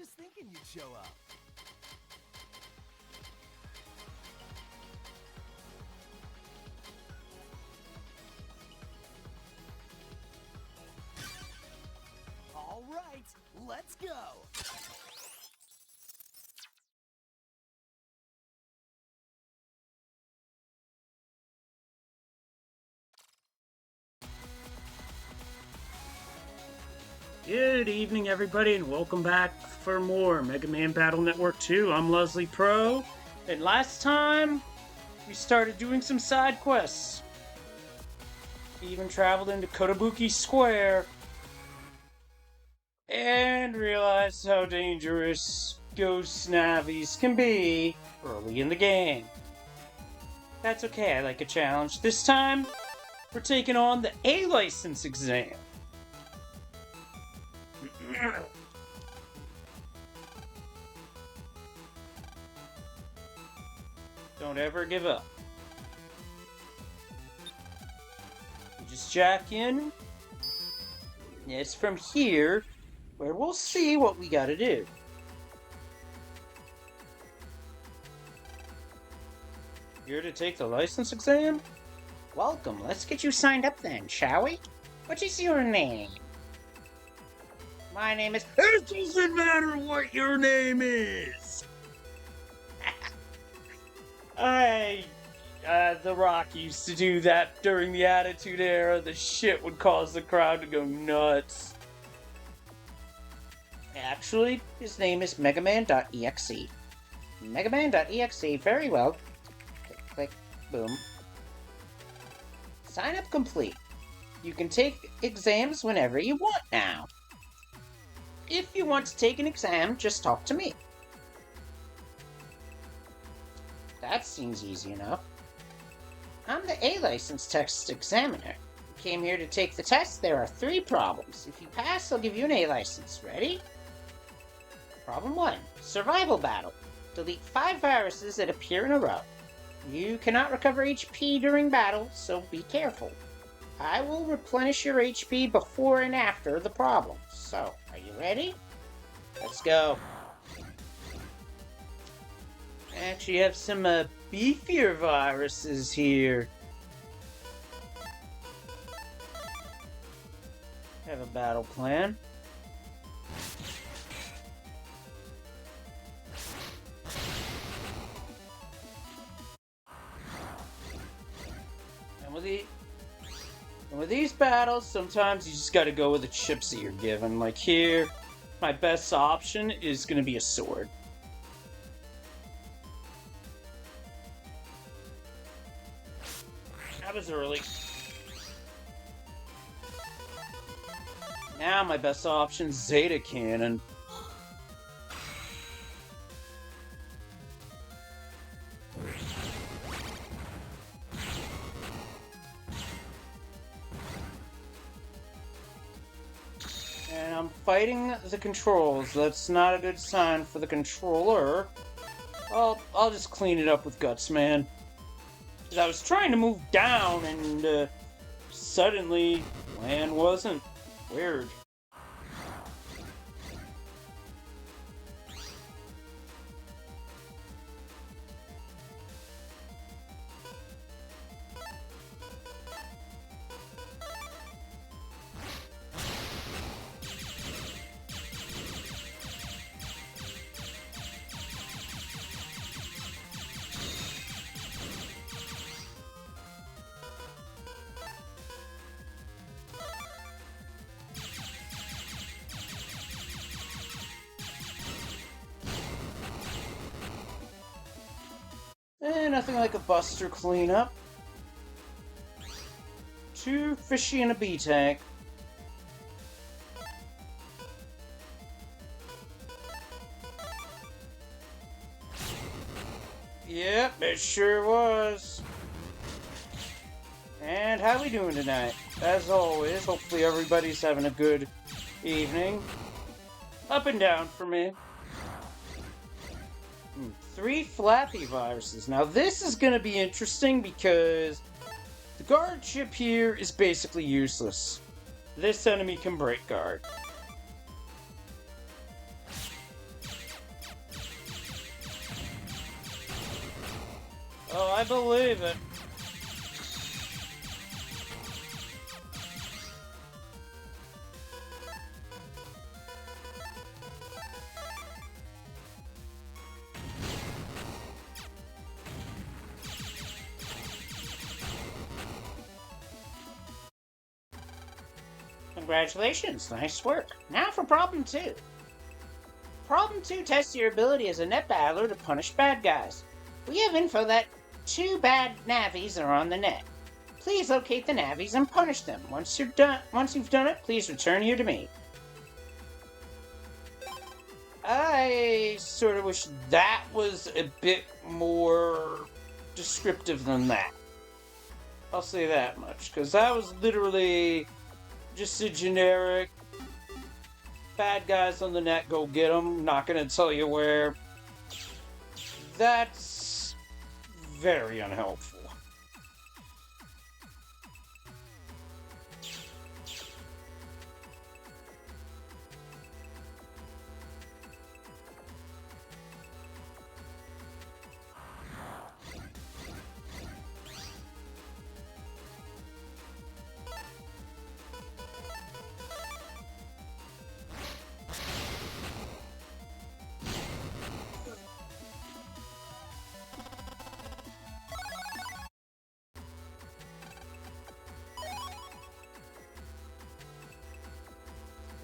just thinking you'd show up. All right, let's go. Good evening, everybody, and welcome back for more Mega Man Battle Network 2. I'm Leslie Pro, and last time we started doing some side quests. We even traveled into Kotobuki Square and realized how dangerous ghost navies can be early in the game. That's okay, I like a challenge. This time, we're taking on the A license exam. Don't ever give up. You just jack in. It's from here where we'll see what we gotta do. Here to take the license exam? Welcome, let's get you signed up then, shall we? What is your name? My name is... It doesn't matter what your name is! The Rock used to do that during the Attitude Era. The shit would cause the crowd to go nuts. Actually, his name is MMBN2. MMBN2, very well. Click, click, boom. Sign up complete. You can take exams whenever you want now. If you want to take an exam, just talk to me. That seems easy enough. I'm the A-license test examiner. You came here to take the test. There are 3 problems. If you pass, I'll give you an A-license. Ready? Problem 1. Survival battle. Delete 5 viruses that appear in a row. You cannot recover HP during battle, so be careful. I will replenish your HP before and after the problem. So, are you ready? Let's go. Actually, have some beefier viruses here. Have a battle plan. And with these battles, sometimes you just gotta go with the chips that you're given. Like here, my best option is gonna be a sword. That was early. Now my best option, Zeta Cannon. And I'm fighting the controls. That's not a good sign for the controller. I'll just clean it up with Guts, man. I was trying to move down, and suddenly, land wasn't. Weird. Nothing like a buster cleanup. 2 fishy and a B-tank. Yep, it sure was. And how we doing tonight? As always, hopefully everybody's having a good evening. Up and down for me. 3 flappy viruses. Now this is going to be interesting because the guard chip here is basically useless. This enemy can break guard. I believe it. Congratulations, nice work. Now for problem 2. Problem 2 tests your ability as a net battler to punish bad guys. We have info that 2 bad navies are on the net. Please locate the navies and punish them. Once you've done it, please return here to me. I sort of wish that was a bit more descriptive than that. I'll say that much, because that was literally just a generic bad guys on the net, go get them, not gonna tell you where. That's very unhelpful.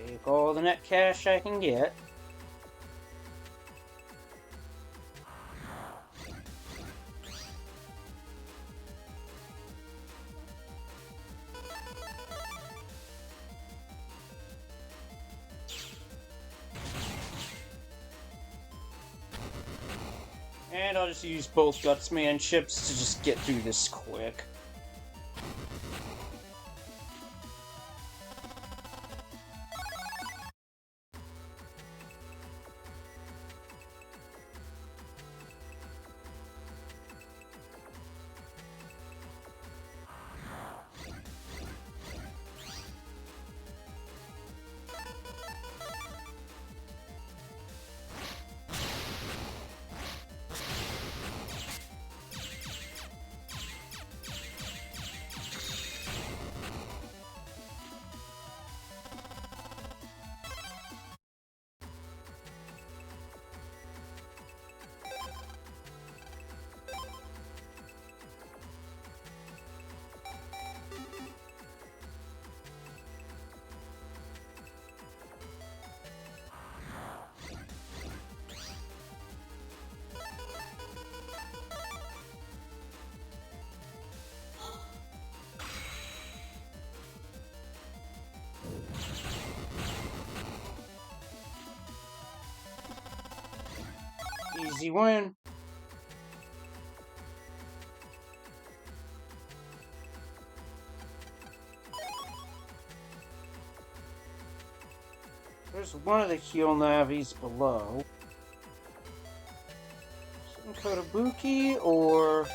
Take all the net cash I can get. And I'll just use both Gutsman chips to just get through this quick. Easy win. There's one of the heal navies below. Some Kotobuki or...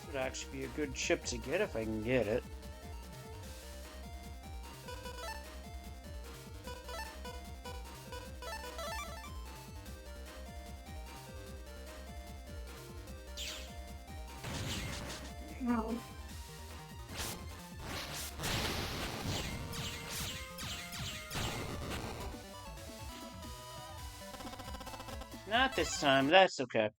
would actually be a good chip to get if I can get it. Not this time, that's okay.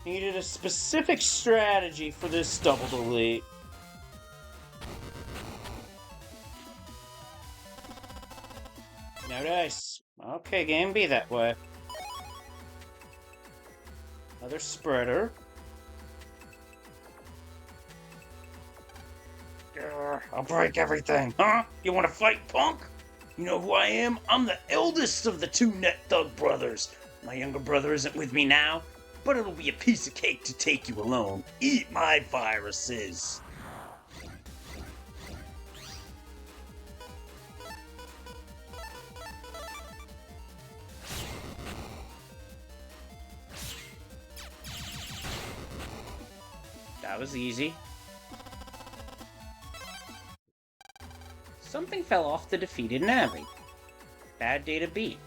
Needed a specific strategy for this double delete. No dice. Okay, game, be that way. Another spreader. I'll break everything. Huh? You want to fight, punk? You know who I am? I'm the eldest of the two Net Thug brothers. My younger brother isn't with me now, but it'll be a piece of cake to take you alone. Eat my viruses. That was easy. Something fell off the defeated Navi. Bad day to beat.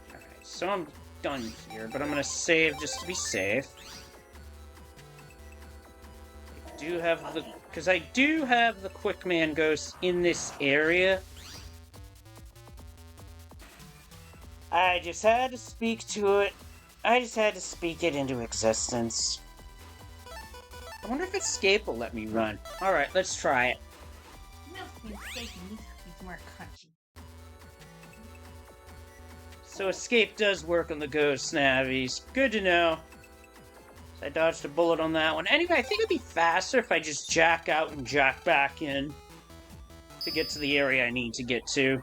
Alright, so I'm done here, but I'm gonna save just to be safe. I do have the Quick Man Ghost in this area. I just had to speak to it. I just had to speak it into existence. I wonder if Escape will let me run. Alright, let's try it. No, you're mistaken. These cookies weren't crunchy. So Escape does work on the Ghost Navies. Good to know. So I dodged a bullet on that one. Anyway, I think it'd be faster if I just jack out and jack back in to get to the area I need to get to.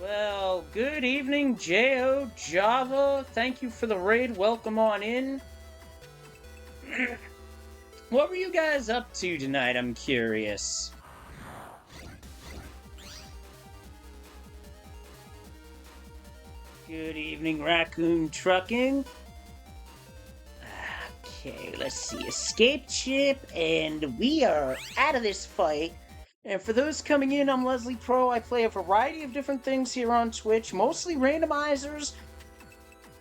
Well, good evening, J.O. Java. Thank you for the raid. Welcome on in. What were you guys up to tonight? I'm curious. Good evening, Raccoon Trucking. Okay, let's see. Escape chip, and we are out of this fight. And for those coming in, I'm Leslie Pro. I play a variety of different things here on Twitch, mostly randomizers.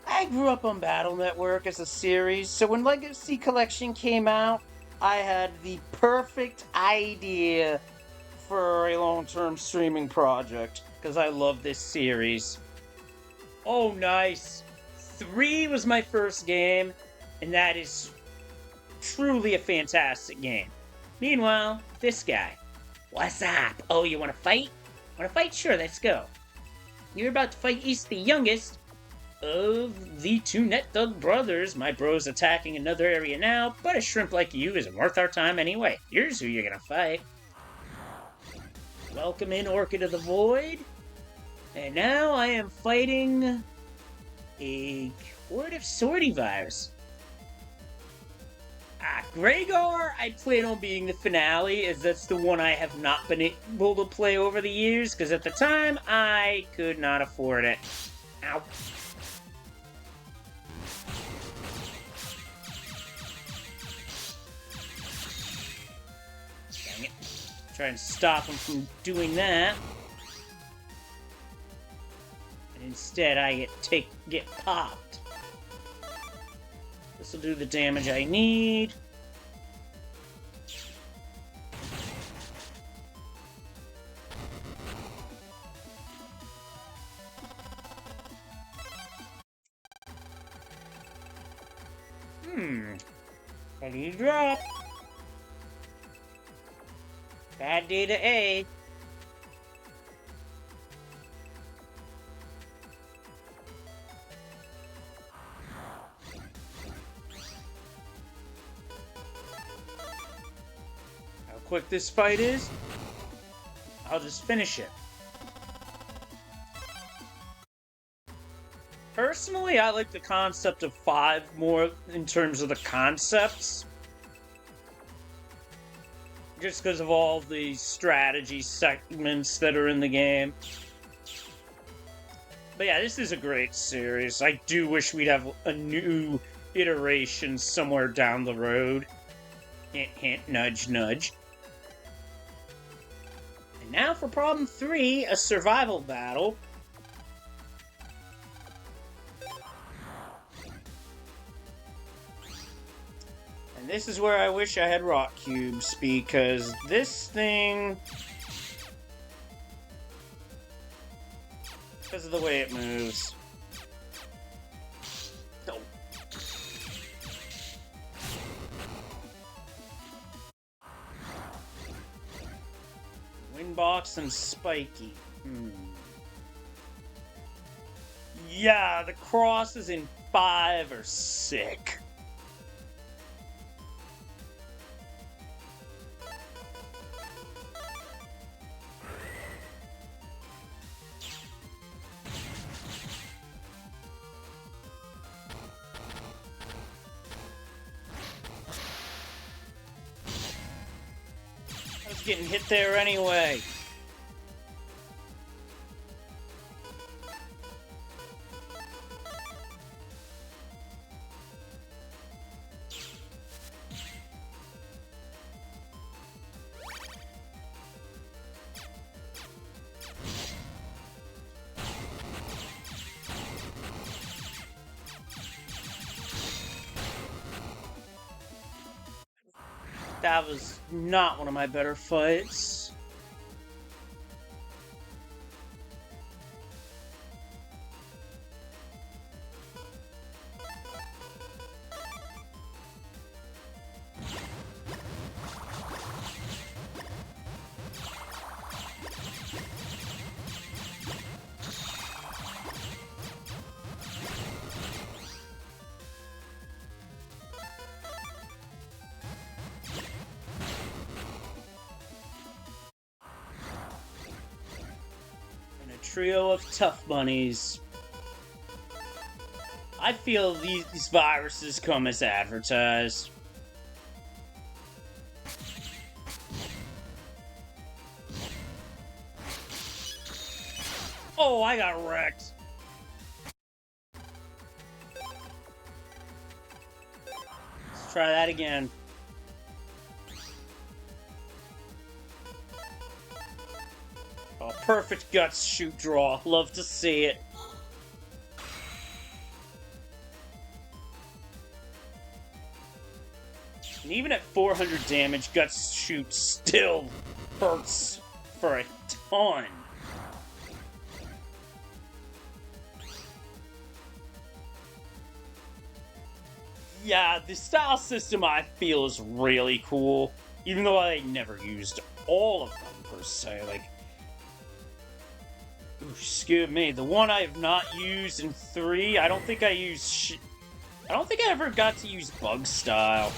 I grew up on Battle Network as a series, so when Legacy Collection came out, I had the perfect idea for a long-term streaming project, because I love this series. Oh, nice. 3 was my first game, and that is truly a fantastic game. Meanwhile, this guy. What's up? Oh, you want to fight? Want to fight? Sure, let's go. You're about to fight East, the youngest of the two Net Thug brothers. My bro's attacking another area now, but a shrimp like you isn't worth our time anyway. Here's who you're gonna fight. Welcome in, Orchid of the Void. And now I am fighting a Horde of Sortie Virus. Gregor, I plan on being the finale, as that's the one I have not been able to play over the years, because at the time, I could not afford it. Ow. Dang it. Try and stop him from doing that. And instead, I get popped. This will do the damage I need. How do you drop? Bad day to A. How quick this fight is, I'll just finish it. Personally, I like the concept of 5 more in terms of the concepts. Just because of all the strategy segments that are in the game. But yeah, this is a great series. I do wish we'd have a new iteration somewhere down the road. Hint, hint, nudge, nudge. And now for problem 3, a survival battle. And this is where I wish I had rock cubes, because this thing, because of the way it moves. Oh. Windbox and Spiky. Yeah, the crosses in 5 are sick. I was getting hit there anyway. That was not one of my better fights. Trio of tough bunnies. I feel these viruses come as advertised. Oh, I got wrecked. Let's try that again. Oh, perfect guts shoot draw. Love to see it. And even at 400 damage, guts shoot still hurts for a ton. Yeah, the style system I feel is really cool, even though I never used all of them per se. Like, ooh, excuse me, the one I have not used in 3, I don't think I used I don't think I ever got to use bug style.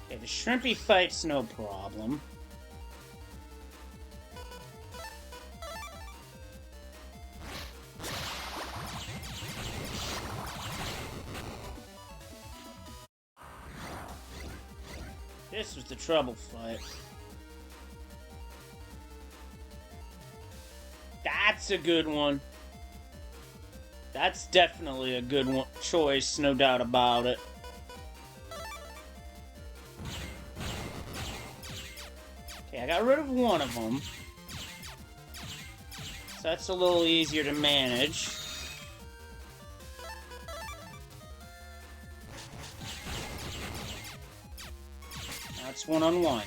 Okay, the shrimpy fight's no problem. This was the trouble fight. That's a good one. That's definitely a good one choice, no doubt about it. Okay, I got rid of one of them. So that's a little easier to manage. Now it's one-on-one.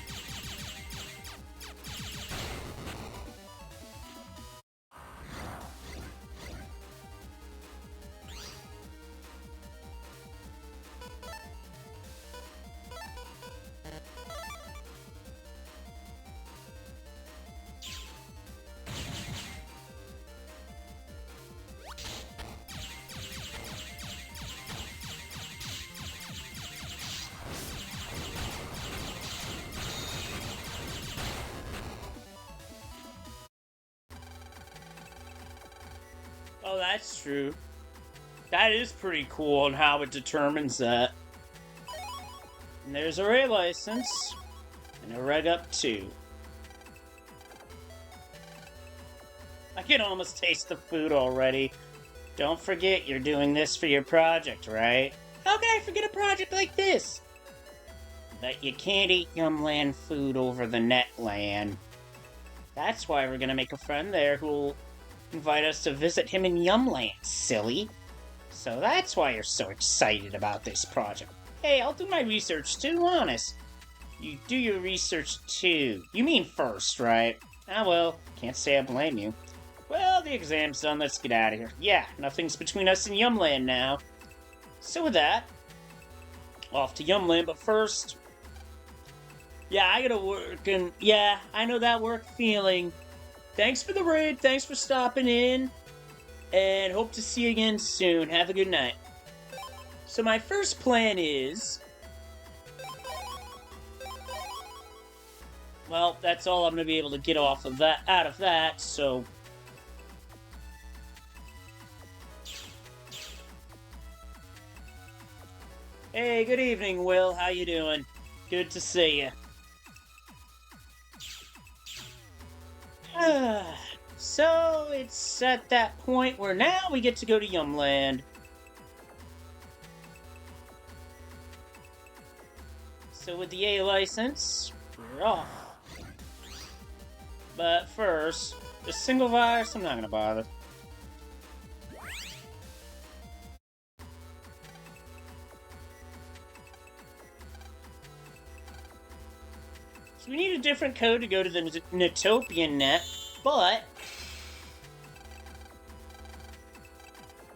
Oh, that's true. That is pretty cool on how it determines that. And there's a Ray license. And a Reg Up 2. I can almost taste the food already. Don't forget you're doing this for your project, right? How can I forget a project like this? That you can't eat Yumland food over the Netland. That's why we're gonna make a friend there who'll invite us to visit him in Yumland, silly. So that's why you're so excited about this project. Hey, I'll do my research too, honest. You do your research too. You mean first, right? Ah well, can't say I blame you. Well, the exam's done, let's get out of here. Yeah, nothing's between us and Yumland now. So with that, off to Yumland, but first... Yeah, I gotta work, and yeah, I know that work feeling. Thanks for the raid, thanks for stopping in, and hope to see you again soon. Have a good night. So my first plan is... Well, that's all I'm gonna be able to get out of that, so... Hey, good evening, Will. How you doing? Good to see you. So, it's at that point where now we get to go to Yumland. So with the A license, we're off. But first, the single virus, I'm not gonna bother. So we need a different code to go to the Netopian net, but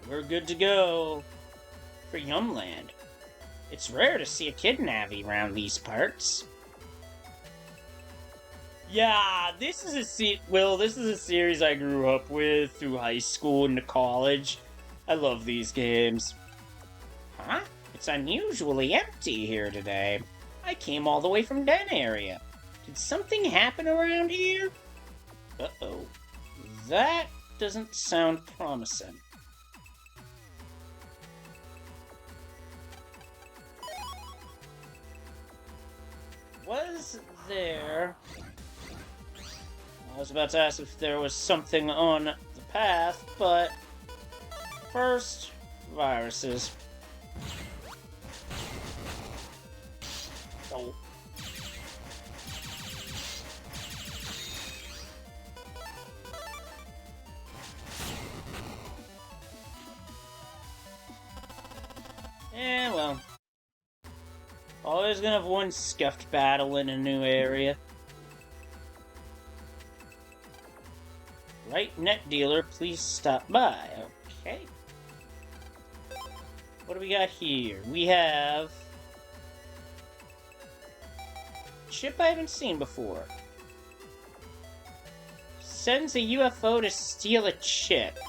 we're good to go for Yumland. It's rare to see a kid Navi around these parts. Yeah, this is a series I grew up with through high school into college. I love these games. Huh? It's unusually empty here today. I came all the way from Den area. Did something happen around here? Uh-oh. That doesn't sound promising. Was there... I was about to ask if there was something on the path, but... First, viruses. Oh. Yeah, well. Always gonna have one scuffed battle in a new area. Right, net dealer, please stop by. Okay. What do we got here? We have... Ship I haven't seen before. Sends a UFO to steal a chip.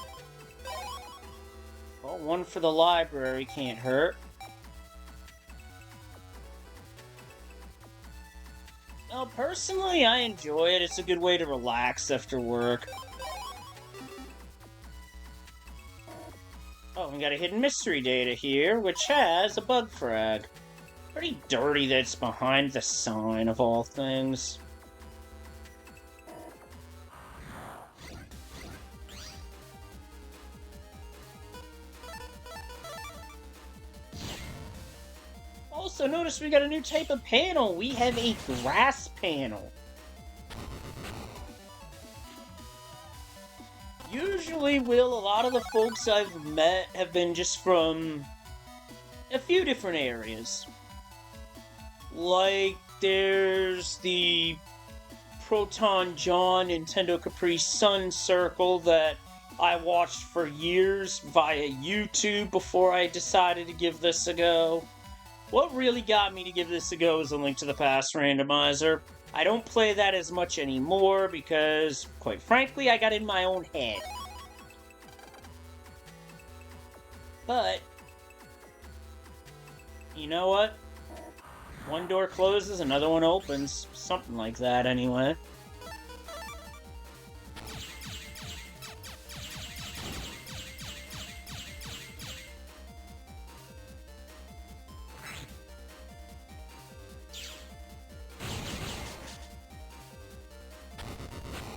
Well, one for the library can't hurt. Well, personally, I enjoy it. It's a good way to relax after work. Oh, we got a hidden mystery data here, which has a bug frag. Pretty dirty that it's behind the sign, of all things. Also, notice we got a new type of panel. We have a grass panel. Usually, Will, a lot of the folks I've met have been just from a few different areas. Like, there's the Proton John Nintendo Capri Sun Circle that I watched for years via YouTube before I decided to give this a go. What really got me to give this a go is a Link to the Past randomizer. I don't play that as much anymore because, quite frankly, I got in my own head. But, you know what? One door closes, another one opens. Something like that, anyway.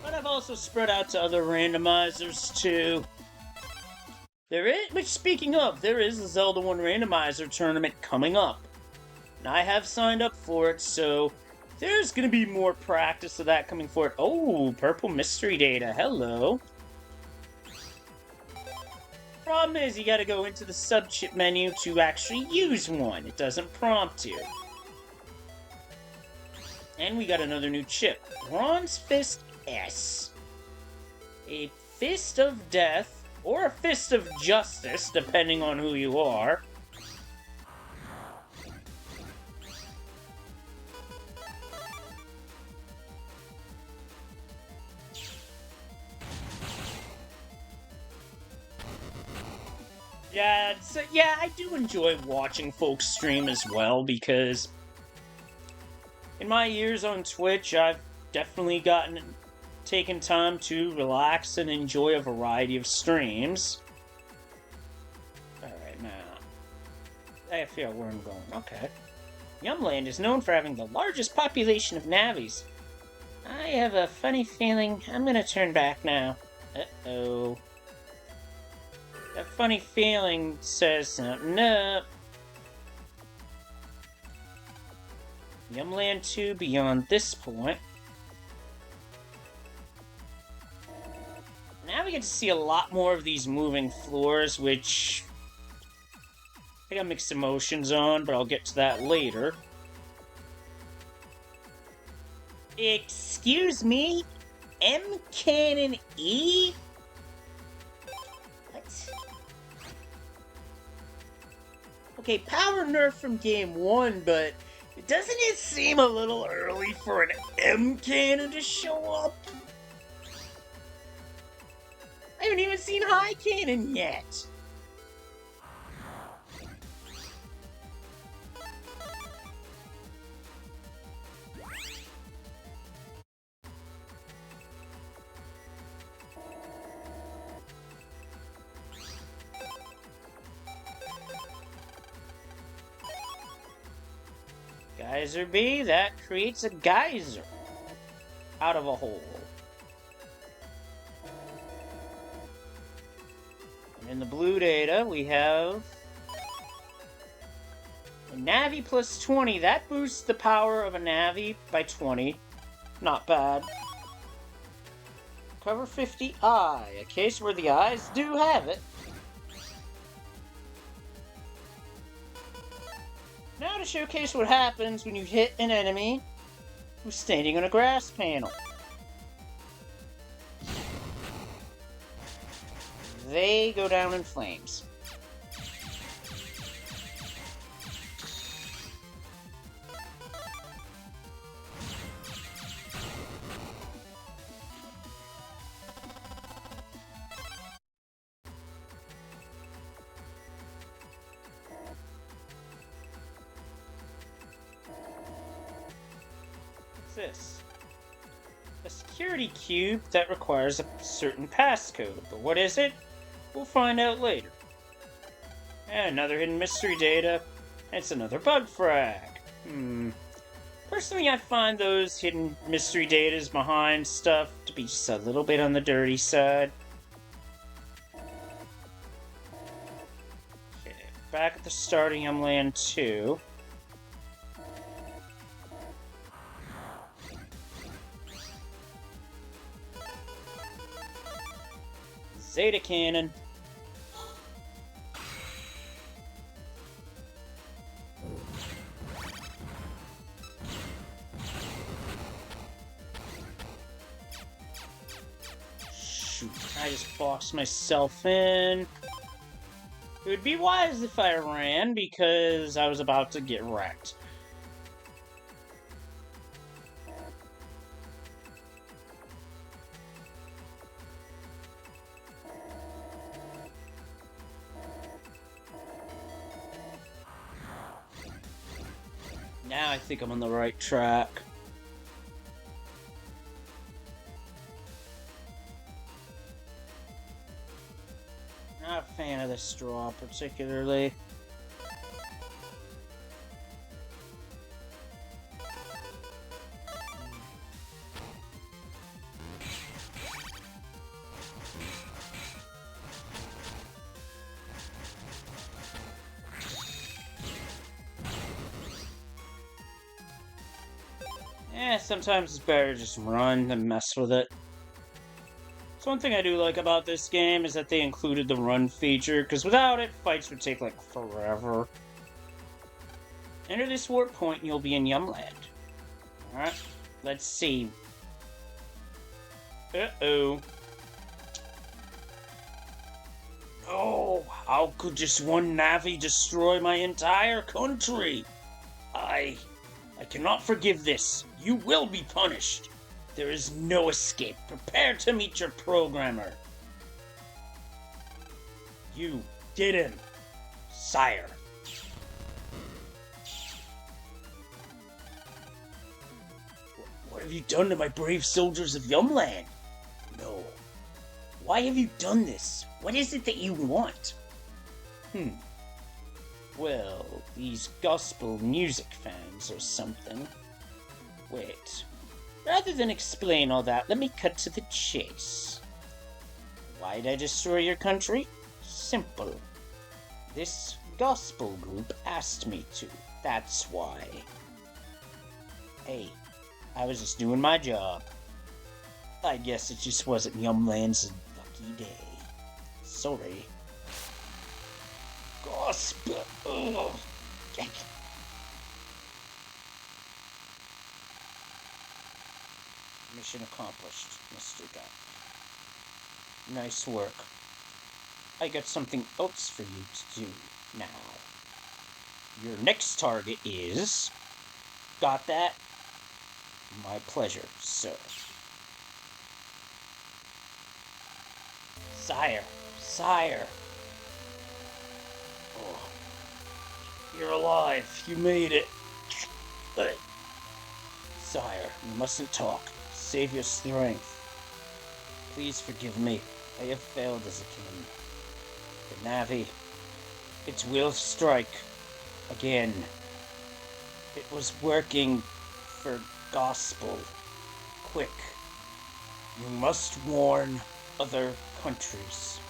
But I've also spread out to other randomizers, too. Which, speaking of, there is a Zelda 1 randomizer tournament coming up. And I have signed up for it, so there's gonna be more practice of that coming forward. Oh, purple mystery data, hello. Problem is, you gotta go into the sub-chip menu to actually use one. It doesn't prompt you. And we got another new chip. Bronze Fist S. A Fist of Death, or a Fist of Justice, depending on who you are. Yeah, I do enjoy watching folks stream as well, because in my years on Twitch, I've definitely taken time to relax and enjoy a variety of streams. Alright, now, I feel where I'm going. Okay. Yumland is known for having the largest population of Navis. I have a funny feeling I'm gonna turn back now. Uh-oh. That funny feeling says something up. Yumland2 beyond this point. Now we get to see a lot more of these moving floors, which I got mixed emotions on, but I'll get to that later. Excuse me? M Cannon E? What? Okay, power nerf from game 1, but doesn't it seem a little early for an M Cannon to show up? I haven't even seen High Cannon yet. Geyser B, that creates a geyser out of a hole. And in the blue data, we have a Navi plus 20. That boosts the power of a Navi by 20. Not bad. Cover 50 Eye, a case where the eyes do have it. Now to showcase what happens when you hit an enemy who's standing on a grass panel. They go down in flames. This? A security cube that requires a certain passcode, but what is it? We'll find out later. And another hidden mystery data. It's another bug frag. Personally, I find those hidden mystery datas behind stuff to be just a little bit on the dirty side. Okay, back at the start of Yumland 2. Zeta Cannon. Shoot, I just boxed myself in. It would be wise if I ran, because I was about to get wrecked. Now I think I'm on the right track. Not a fan of this straw particularly. Sometimes it's better to just run than mess with it. So one thing I do like about this game is that they included the run feature, because without it, fights would take like forever. Enter this warp point and you'll be in Yumland. Alright. Let's see. Uh-oh. Oh, how could just one Navi destroy my entire country? I cannot forgive this. You will be punished. There is no escape. Prepare to meet your programmer. You did him, sire. What have you done to my brave soldiers of Yumland? No. Why have you done this? What is it that you want? Well, these gospel music fans or something. Wait. Rather than explain all that, let me cut to the chase. Why'd I destroy your country? Simple. This gospel group asked me to. That's why. Hey, I was just doing my job. I guess it just wasn't Yumland's lucky day. Sorry. Gospel. Ugh. Mission accomplished, Mr. Guy. Nice work. I got something else for you to do now. Your next target is... Got that? My pleasure, sir. Sire. Sire. Oh. You're alive. You made it. Sire, you mustn't talk. Save your strength. Please forgive me. I have failed as a king. The Navi, it will strike again. It was working for gospel. Quick, you must warn other countries.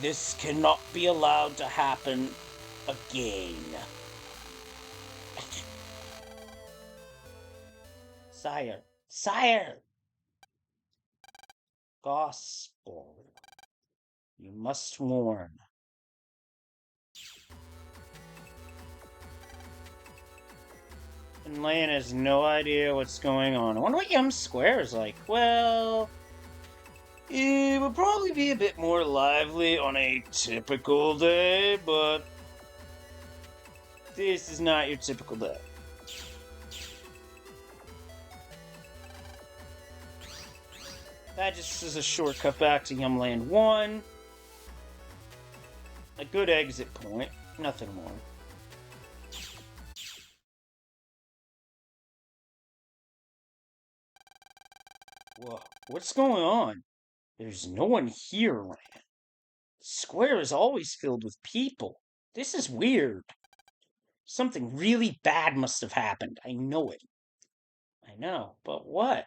This cannot be allowed to happen again. Sire, sire! Gospel. You must warn. And Lan has no idea what's going on. I wonder what Yum Square is like. Well, it would probably be a bit more lively on a typical day, but this is not your typical day. That just is a shortcut back to Yumland 1. A good exit point, nothing more. Whoa, what's going on? There's no one here, Lan. The square is always filled with people. This is weird. Something really bad must have happened. I know it. I know, but what?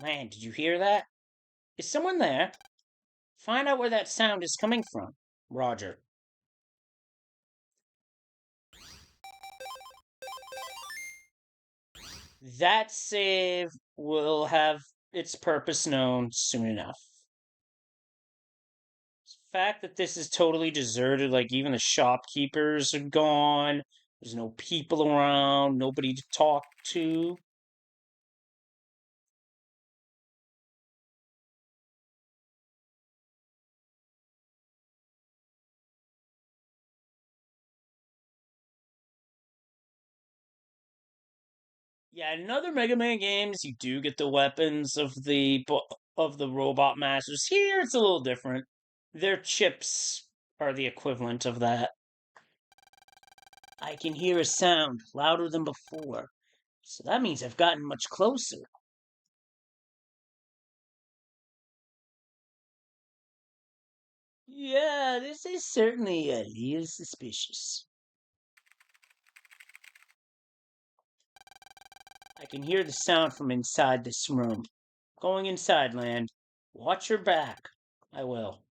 Lan, did you hear that? Is someone there? Find out where that sound is coming from. Roger. That save will have its purpose known soon enough. The fact that this is totally deserted, like even the shopkeepers are gone, there's no people around, nobody to talk to. Yeah, in other Mega Man games, you do get the weapons of the robot masters. Here, it's a little different. Their chips are the equivalent of that. I can hear a sound louder than before, so that means I've gotten much closer. Yeah, this is certainly a little suspicious. I can hear the sound from inside this room. Going inside, Land. Watch your back. I will.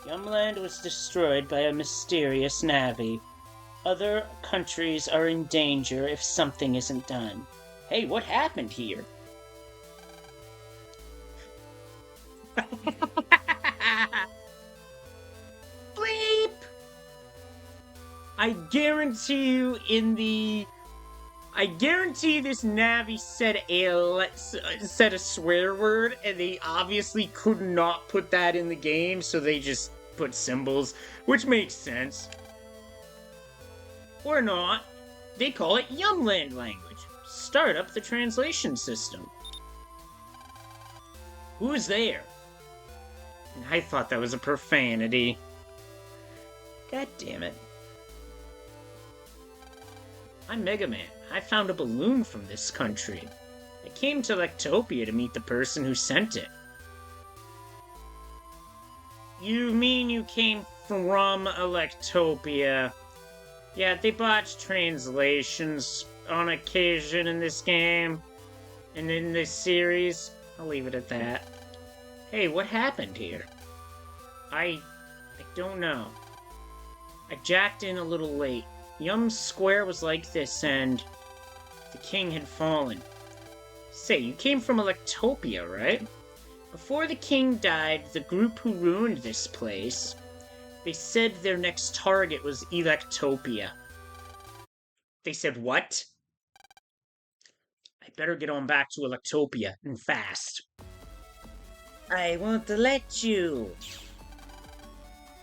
Yumland was destroyed by a mysterious Navi. Other countries are in danger if something isn't done. Hey, what happened here? Bleep! I guarantee this Navi said a swear word, and they obviously could not put that in the game, so they just put symbols, which makes sense. Or not. They call it Yumland language. Start up the translation system. Who's there? I thought that was a profanity. God damn it. I'm Mega Man. I found a balloon from this country. I came to Lectopia to meet the person who sent it. You mean you came from Electopia? Yeah, they botch translations on occasion in this game. And in this series. I'll leave it at that. Hey, what happened here? I don't know. I jacked in a little late. Yum's square was like this, and the king had fallen. Say, you came from Electopia, right? Before the king died, the group who ruined this place, they said their next target was Electopia. They said what? I better get on back to Electopia, and fast. I won't let you.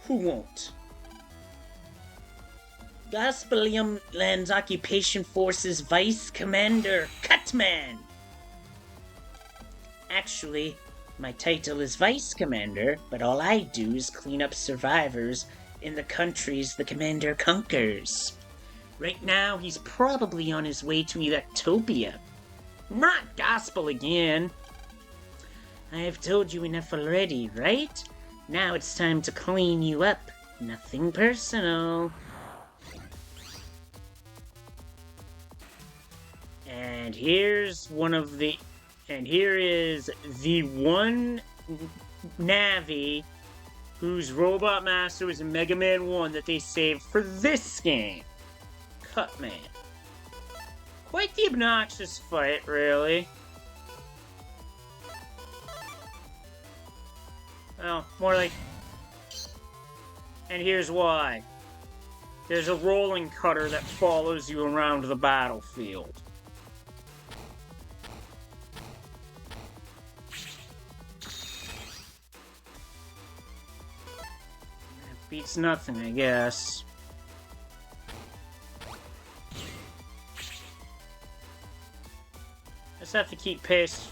Who won't? Gospel Yumland's Occupation Force's Vice Commander, Cutman! Actually, my title is Vice Commander, but all I do is clean up survivors in the countries the Commander conquers. Right now, he's probably on his way to Electopia. Not Gospel again! I have told you enough already, right? Now it's time to clean you up. Nothing personal. And here is the one Navi whose Robot Master was in Mega Man 1 that they saved for this game. Cutman. Quite the obnoxious fight, really. Well, more like... And here's why. There's a rolling cutter that follows you around the battlefield. That beats nothing, I guess. Just have to keep pace.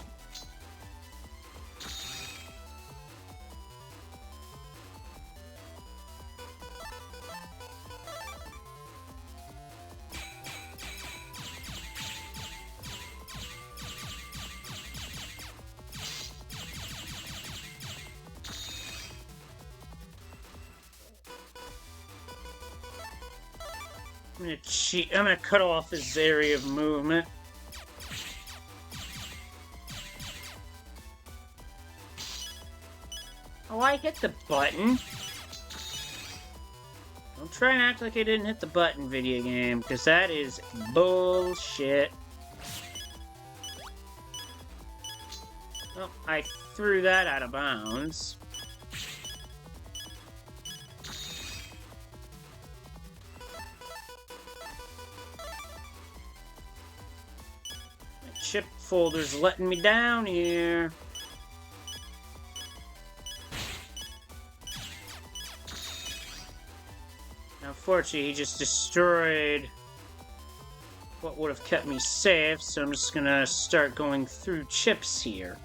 I'm gonna cut off his area of movement. Oh, I hit the button. Don't try and act like I didn't hit the button, video game, because that is bullshit. Oh, I threw that out of bounds. Chip folder's letting me down here. Now, unfortunately, he just destroyed what would have kept me safe, so I'm just gonna start going through chips here.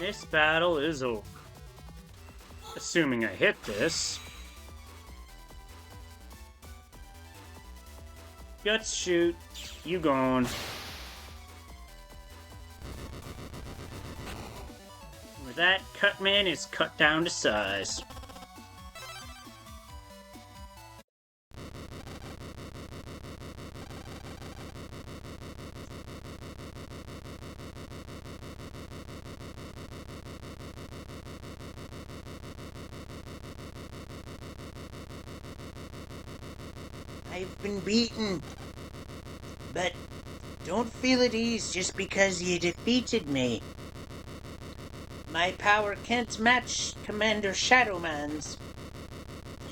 This battle is over. Assuming I hit this. Guts shoot. You gone. With that, Cutman is cut down to size. I've been beaten. But don't feel at ease just because you defeated me. My power can't match Commander Shadowman's.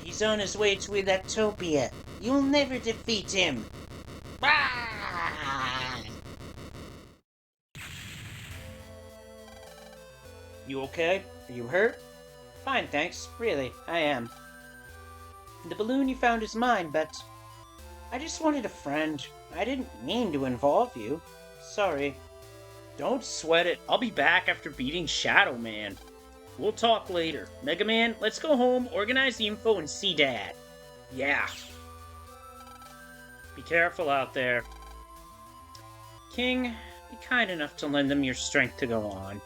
He's on his way to Electopia. You'll never defeat him. Ah! You okay? Are you hurt? Fine, thanks. Really, I am. The balloon you found is mine, but I just wanted a friend. I didn't mean to involve you. Sorry. Don't sweat it. I'll be back after beating Shadow Man. We'll talk later. Mega Man, let's go home, organize the info, and see Dad. Yeah. Be careful out there. King, be kind enough to lend them your strength to go on.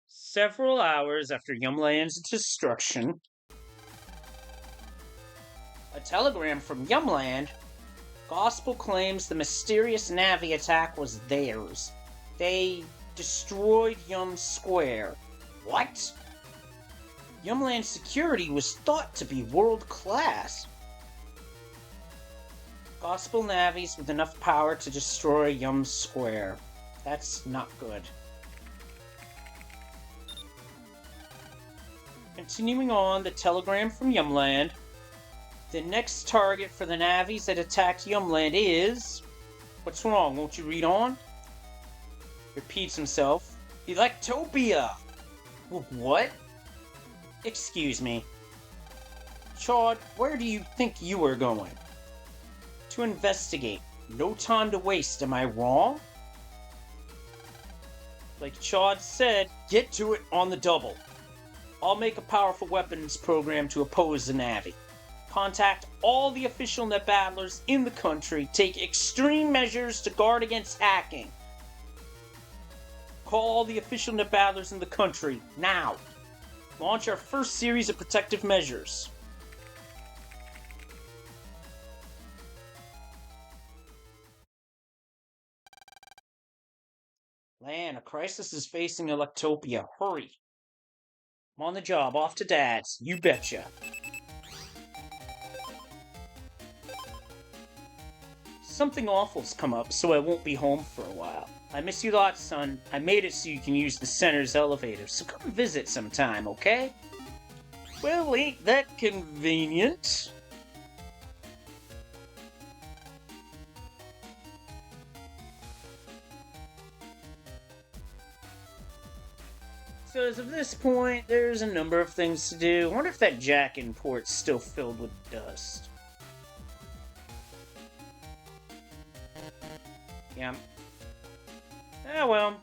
Several hours after Yumland's destruction, A telegram from Yumland. Gospel claims the mysterious Navi attack was theirs. They destroyed Yum Square. What? Yumland security was thought to be world-class. Gospel Navis with enough power to destroy Yum Square. That's not good. Continuing on, the telegram from Yumland. The next target for the Navis that attacked Yumland is... What's wrong? Won't you read on? Repeats himself. Electopia! What? Excuse me. Chad, where do you think you are going? To investigate. No time to waste, am I wrong? Like Chad said, get to it on the double. I'll make a powerful weapons program to oppose the Navi. Contact all the official net battlers in the country. Take extreme measures to guard against hacking. Call all the official net battlers in the country, now. Launch our first series of protective measures. Lan, a crisis is facing Electopia. Hurry. I'm on the job, off to Dad's. You betcha. Something awful's come up, so I won't be home for a while. I miss you lots, son. I made it so you can use the center's elevator, so come visit sometime, okay? Well, ain't that convenient? So as of this point, there's a number of things to do. I wonder if that jack in port's still filled with dust. Yeah. Ah, well.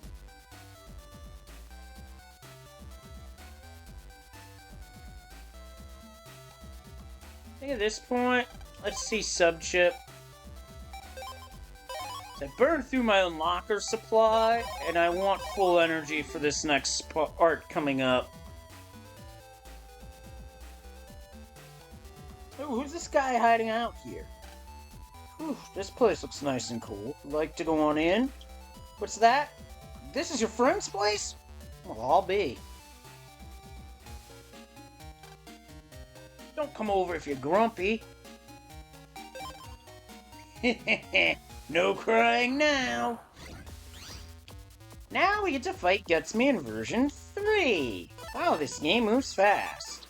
I think at this point, let's see subchip. So I burned through my unlocker supply, and I want full energy for this next part coming up. Oh, who's this guy hiding out here? Whew, this place looks nice and cool. Like to go on in? What's that? This is your friend's place? Well, I'll be. Don't come over if you're grumpy. No crying now. Now we get to fight Gutsman version 3. Wow, this game moves fast.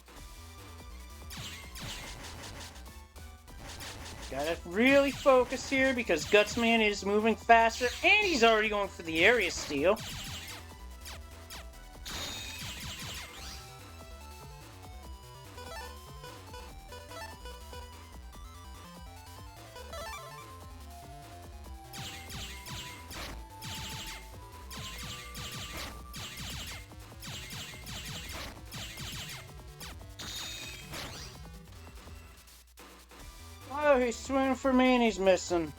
Gotta really focus here because Gutsman is moving faster and he's already going for the area steal. Oh, he's swimming for me and he's missing.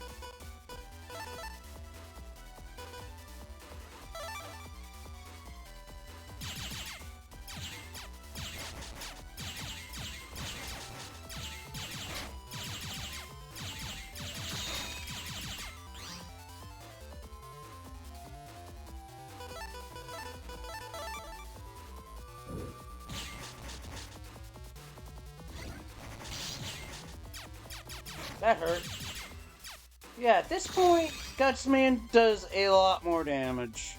That hurt. Yeah, at this point, Gutsman does a lot more damage.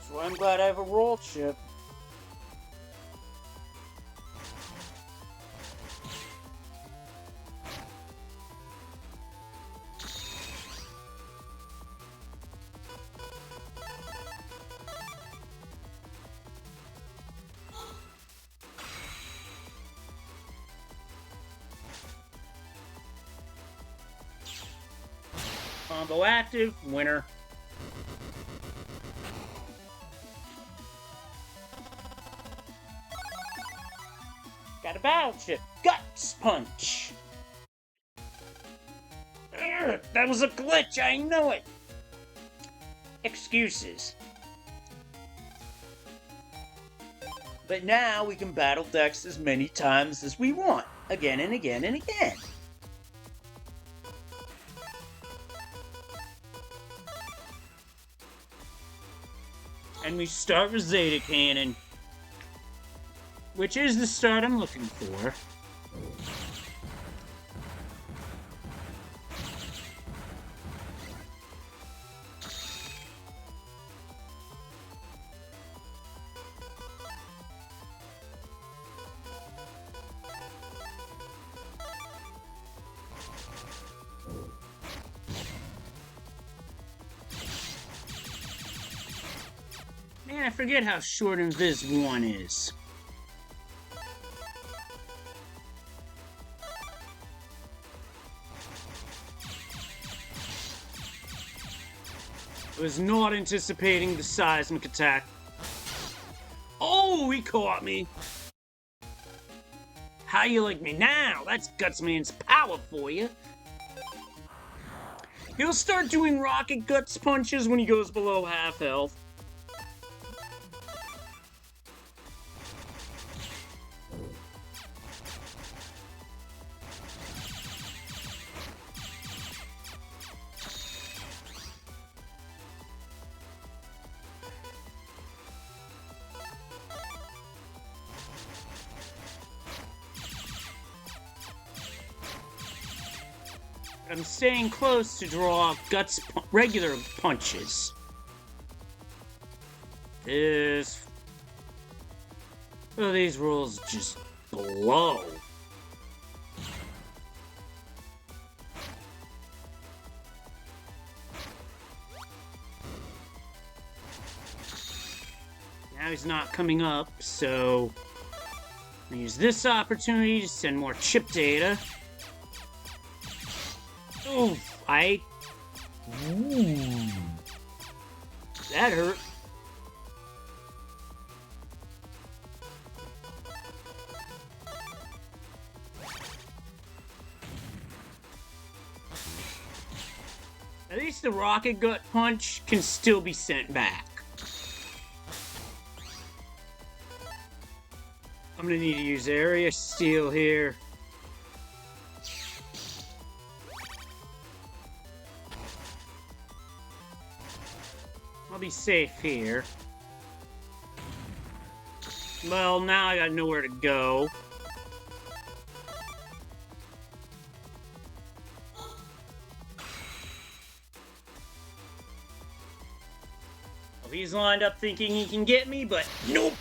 So I'm glad I have a roll chip. Combo active, winner. Got a battle chip. Guts punch. Urgh, that was a glitch, I know it. Excuses. But now we can battle Dex as many times as we want. Again and again and again. And we start with Zeta Cannon, which is the start I'm looking for. Man, I forget how short Invis 1 is. I was not anticipating the seismic attack. Oh, he caught me! How you like me now? That's Gutsman's power for you. He'll start doing rocket guts punches when he goes below half health. I'm staying close to draw regular punches. This... well, these rolls just blow. Now he's not coming up, so... I'm gonna use this opportunity to send more chip data. Ooh, Ooh. That hurt. At least the rocket gut punch can still be sent back. I'm gonna need to use area steal here. I'll be safe here. Well, now I got nowhere to go. Well, he's lined up thinking he can get me, but nope!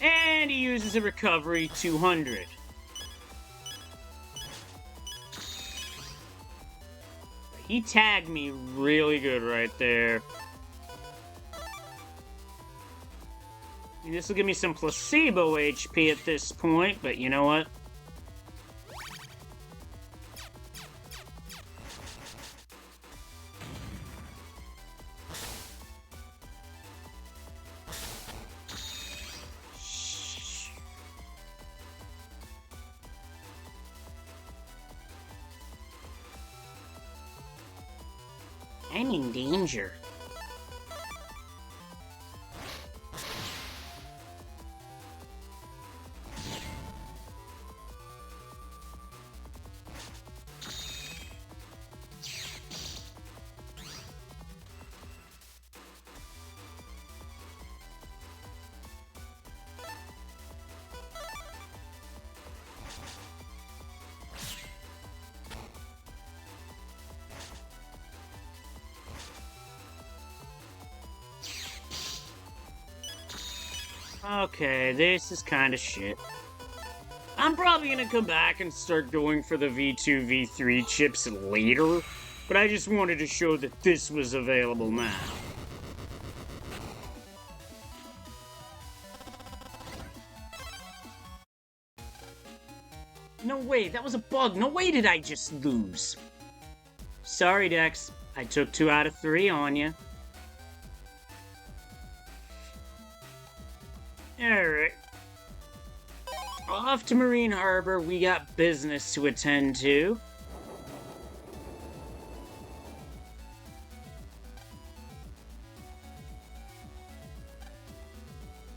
And he uses a recovery 200. He tagged me really good right there. And this will give me some placebo HP at this point, but you know what? I'm in danger. Okay, this is kind of shit. I'm probably gonna come back and start going for the V2, V3 chips later, but I just wanted to show that this was available now. No way, that was a bug. No way did I just lose. Sorry, Dex. I took 2 out of 3 on you. Alright. Off to Marine Harbor, we got business to attend to.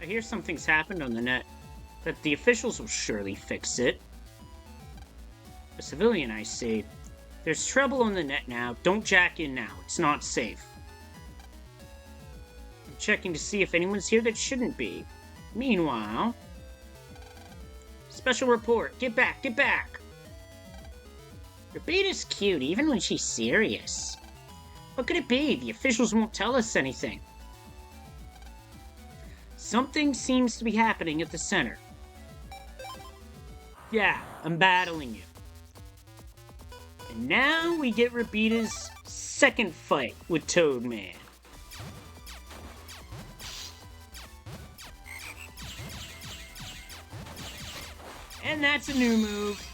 I hear something's happened on the net, but the officials will surely fix it. A civilian, I see. There's trouble on the net now. Don't jack in now. It's not safe. I'm checking to see if anyone's here that shouldn't be. Meanwhile... Special report. Get back, get back! Rebecca's cute, even when she's serious. What could it be? The officials won't tell us anything. Something seems to be happening at the center. Yeah, I'm battling you. And now we get Rebecca's second fight with Toadman. And that's a new move.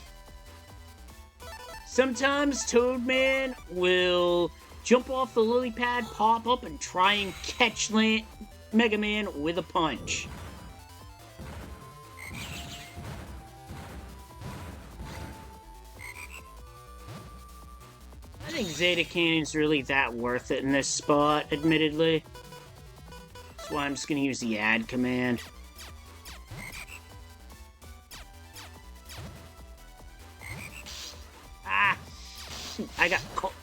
Sometimes Toadman will jump off the lily pad, pop up, and try and catch Mega Man with a punch. I think Zeta Cannon's really that worth it in this spot, admittedly. That's why I'm just gonna use the add command. Ah! I got caught.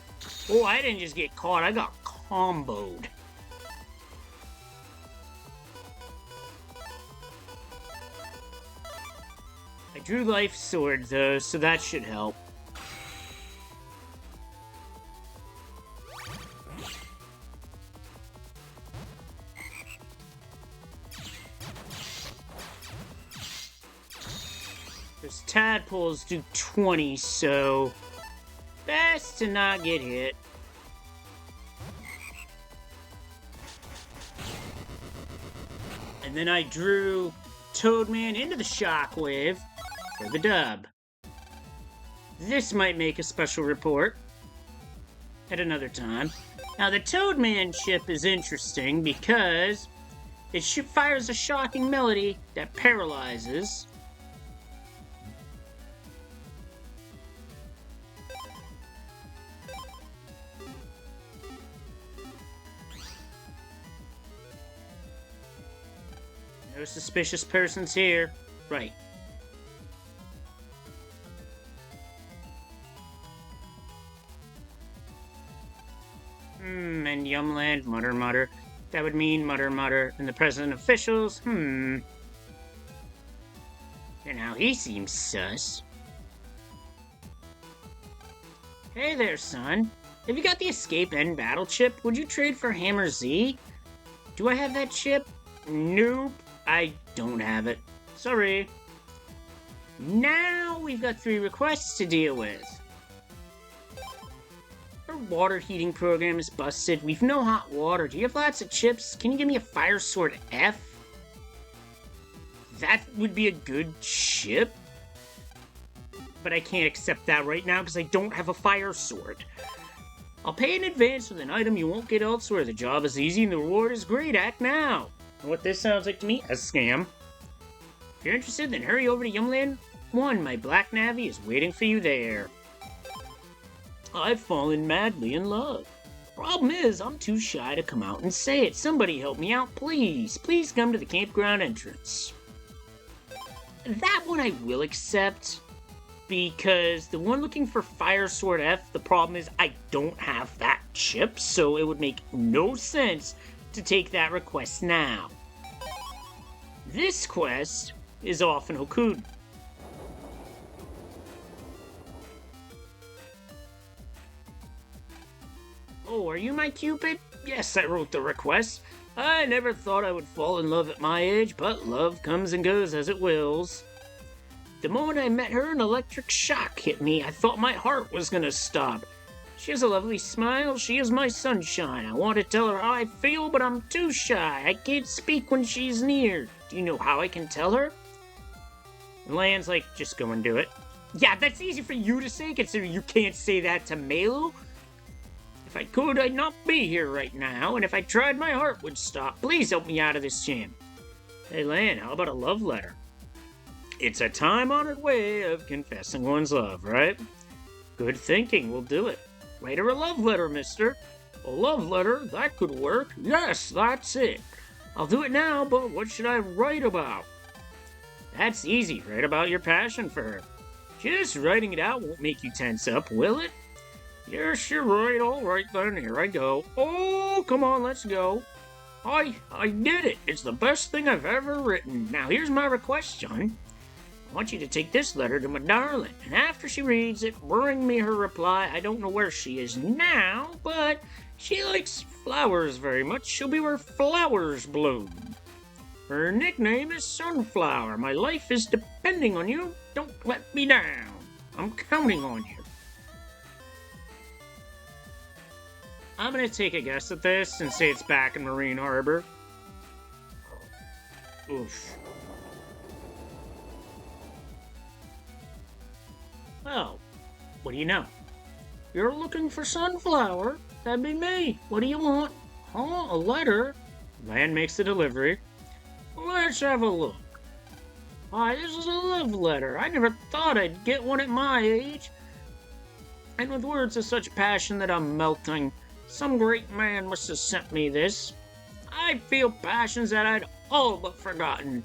Oh, I didn't just get caught, I got comboed. I drew Life Sword, though, so that should help. Those tadpoles do 20, so... best to not get hit. And then I drew Toadman into the Shockwave for the dub. This might make a special report at another time. Now the Toadman chip is interesting because it fires a shocking melody that paralyzes. No suspicious persons here. Right. And Yumland, mutter mutter. That would mean mutter mutter. And the president officials, And now he seems sus. Hey there, son. Have you got the Escape End battle chip? Would you trade for Hammer Z? Do I have that chip? Nope. I don't have it. Sorry. Now we've got 3 requests to deal with. Our water heating program is busted. We've no hot water. Do you have lots of chips? Can you give me a Fire Sword F? That would be a good chip. But I can't accept that right now because I don't have a Fire Sword. I'll pay in advance with an item you won't get elsewhere. The job is easy and the reward is great. Act now. And what this sounds like to me? A scam. If you're interested, then hurry over to Yumland 1. My Black Navi is waiting for you there. I've fallen madly in love. Problem is, I'm too shy to come out and say it. Somebody help me out, please. Please come to the campground entrance. That one I will accept, because the one looking for Fire Sword F, the problem is I don't have that chip, so it would make no sense to take that request now. This quest is off in Hokuden. Oh, are you my Cupid? Yes, I wrote the request. I never thought I would fall in love at my age, but love comes and goes as it wills. The moment I met her, an electric shock hit me. I thought my heart was gonna stop. She has a lovely smile. She is my sunshine. I want to tell her how I feel, but I'm too shy. I can't speak when she's near. Do you know how I can tell her? Land's like, just go and do it. Yeah, that's easy for you to say, considering you can't say that to Melu. If I could, I'd not be here right now, and if I tried, my heart would stop. Please help me out of this jam. Hey, Lan, how about a love letter? It's a time-honored way of confessing one's love, right? Good thinking, we'll do it. Write her a love letter, mister. A love letter? That could work. Yes, that's it. I'll do it now, but what should I write about? That's easy. Write about your passion for her. Just writing it out won't make you tense up, will it? Yes, you're right. All right, then. Here I go. Oh, come on, let's go. I did it. It's the best thing I've ever written. Now, here's my request, John. I want you to take this letter to my darling, and after she reads it, bring me her reply. I don't know where she is now, but she likes flowers very much. She'll be where flowers bloom. Her nickname is Sunflower. My life is depending on you. Don't let me down. I'm counting on you. I'm gonna take a guess at this and say it's back in Marine Harbor. Oof. Well, what do you know? You're looking for Sunflower? That'd be me. What do you want? Huh? A letter? Lan makes the delivery. Let's have a look. Why, this is a love letter. I never thought I'd get one at my age. And with words of such passion that I'm melting, some great man must have sent me this. I feel passions that I'd all but forgotten.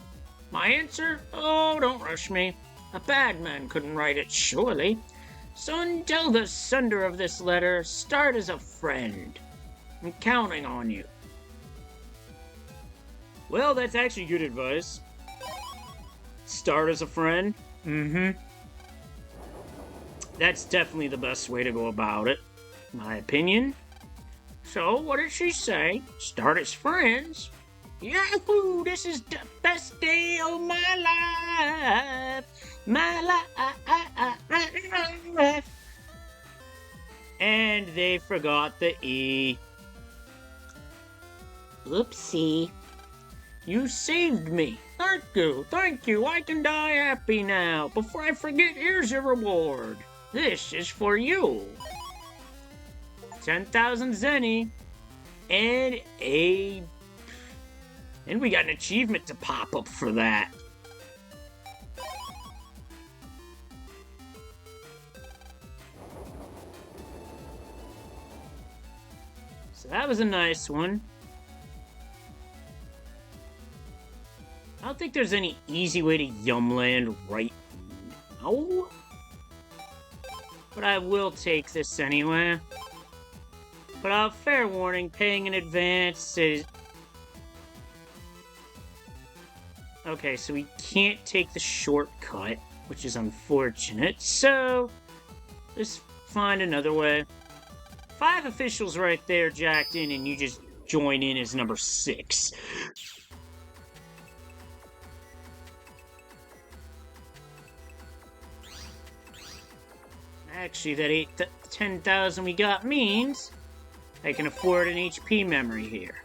My answer? Oh, don't rush me. A bad man couldn't write it, surely. Son, tell the sender of this letter, start as a friend. I'm counting on you. Well, that's actually good advice. Start as a friend? Mm-hmm. That's definitely the best way to go about it. My opinion. So, what did she say? Start as friends? Yahoo! This is the best day of my life! My life! And they forgot the E. Oopsie. You saved me. Thank you. I can die happy now. Before I forget, here's your reward. This is for you. 10,000 zenny. And we got an achievement to pop up for that. So that was a nice one. I don't think there's any easy way to Yumland right now. But I will take this anyway. But fair warning, paying in advance is... Okay, so we can't take the shortcut, which is unfortunate. So, let's find another way. 5 officials right there jacked in, and you just join in as number 6. Actually, that 10,000 we got means I can afford an HP memory here.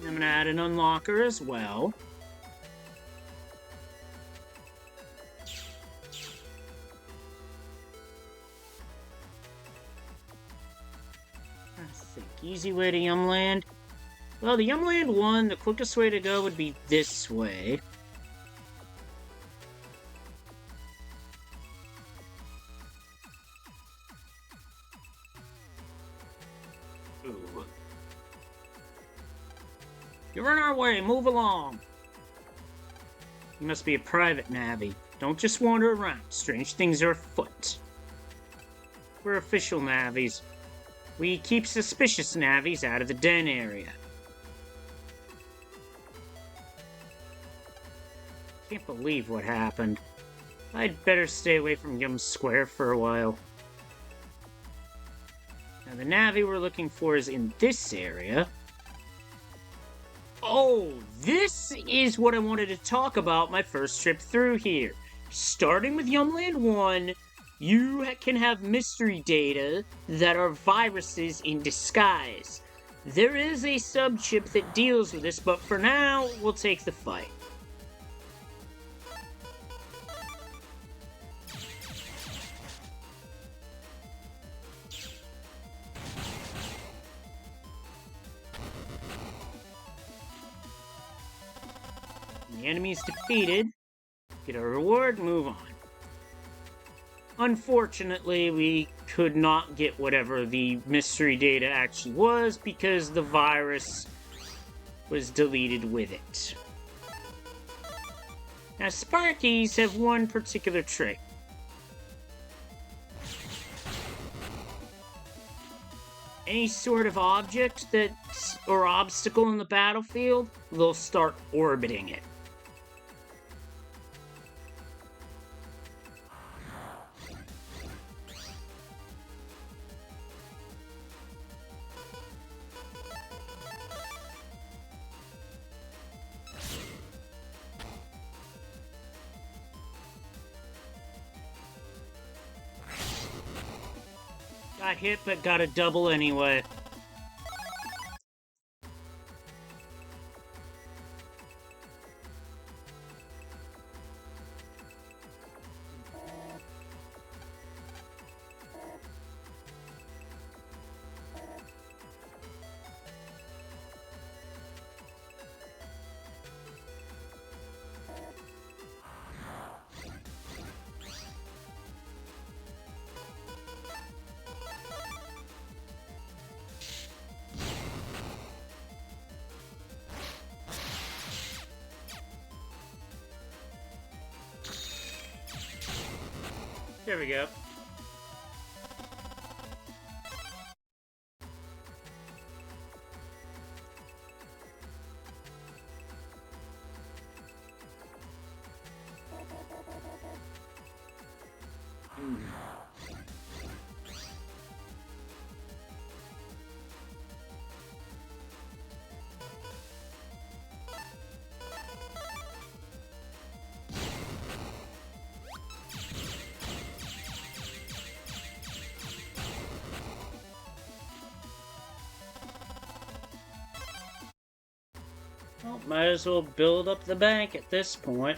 I'm gonna add an unlocker as well. I think easy way to Yumland. Well, the Yumland one, the quickest way to go would be this way. You're in our way. Move along. You must be a private navvy. Don't just wander around. Strange things are afoot. We're official navvies. We keep suspicious navvies out of the den area. Can't believe what happened. I'd better stay away from Yum Square for a while. Now, the navvy we're looking for is in this area. Oh, this is what I wanted to talk about my first trip through here. Starting with Yumland 1, you can have mystery data that are viruses in disguise. There is a sub-chip that deals with this, but for now, we'll take the fight. The enemy's defeated. Get a reward, move on. Unfortunately, we could not get whatever the mystery data actually was because the virus was deleted with it. Now, Sparkies have one particular trait. Any sort of object or obstacle in the battlefield, they'll start orbiting it. Got hit, but got a double anyway. There we go. Well, might as well build up the bank at this point.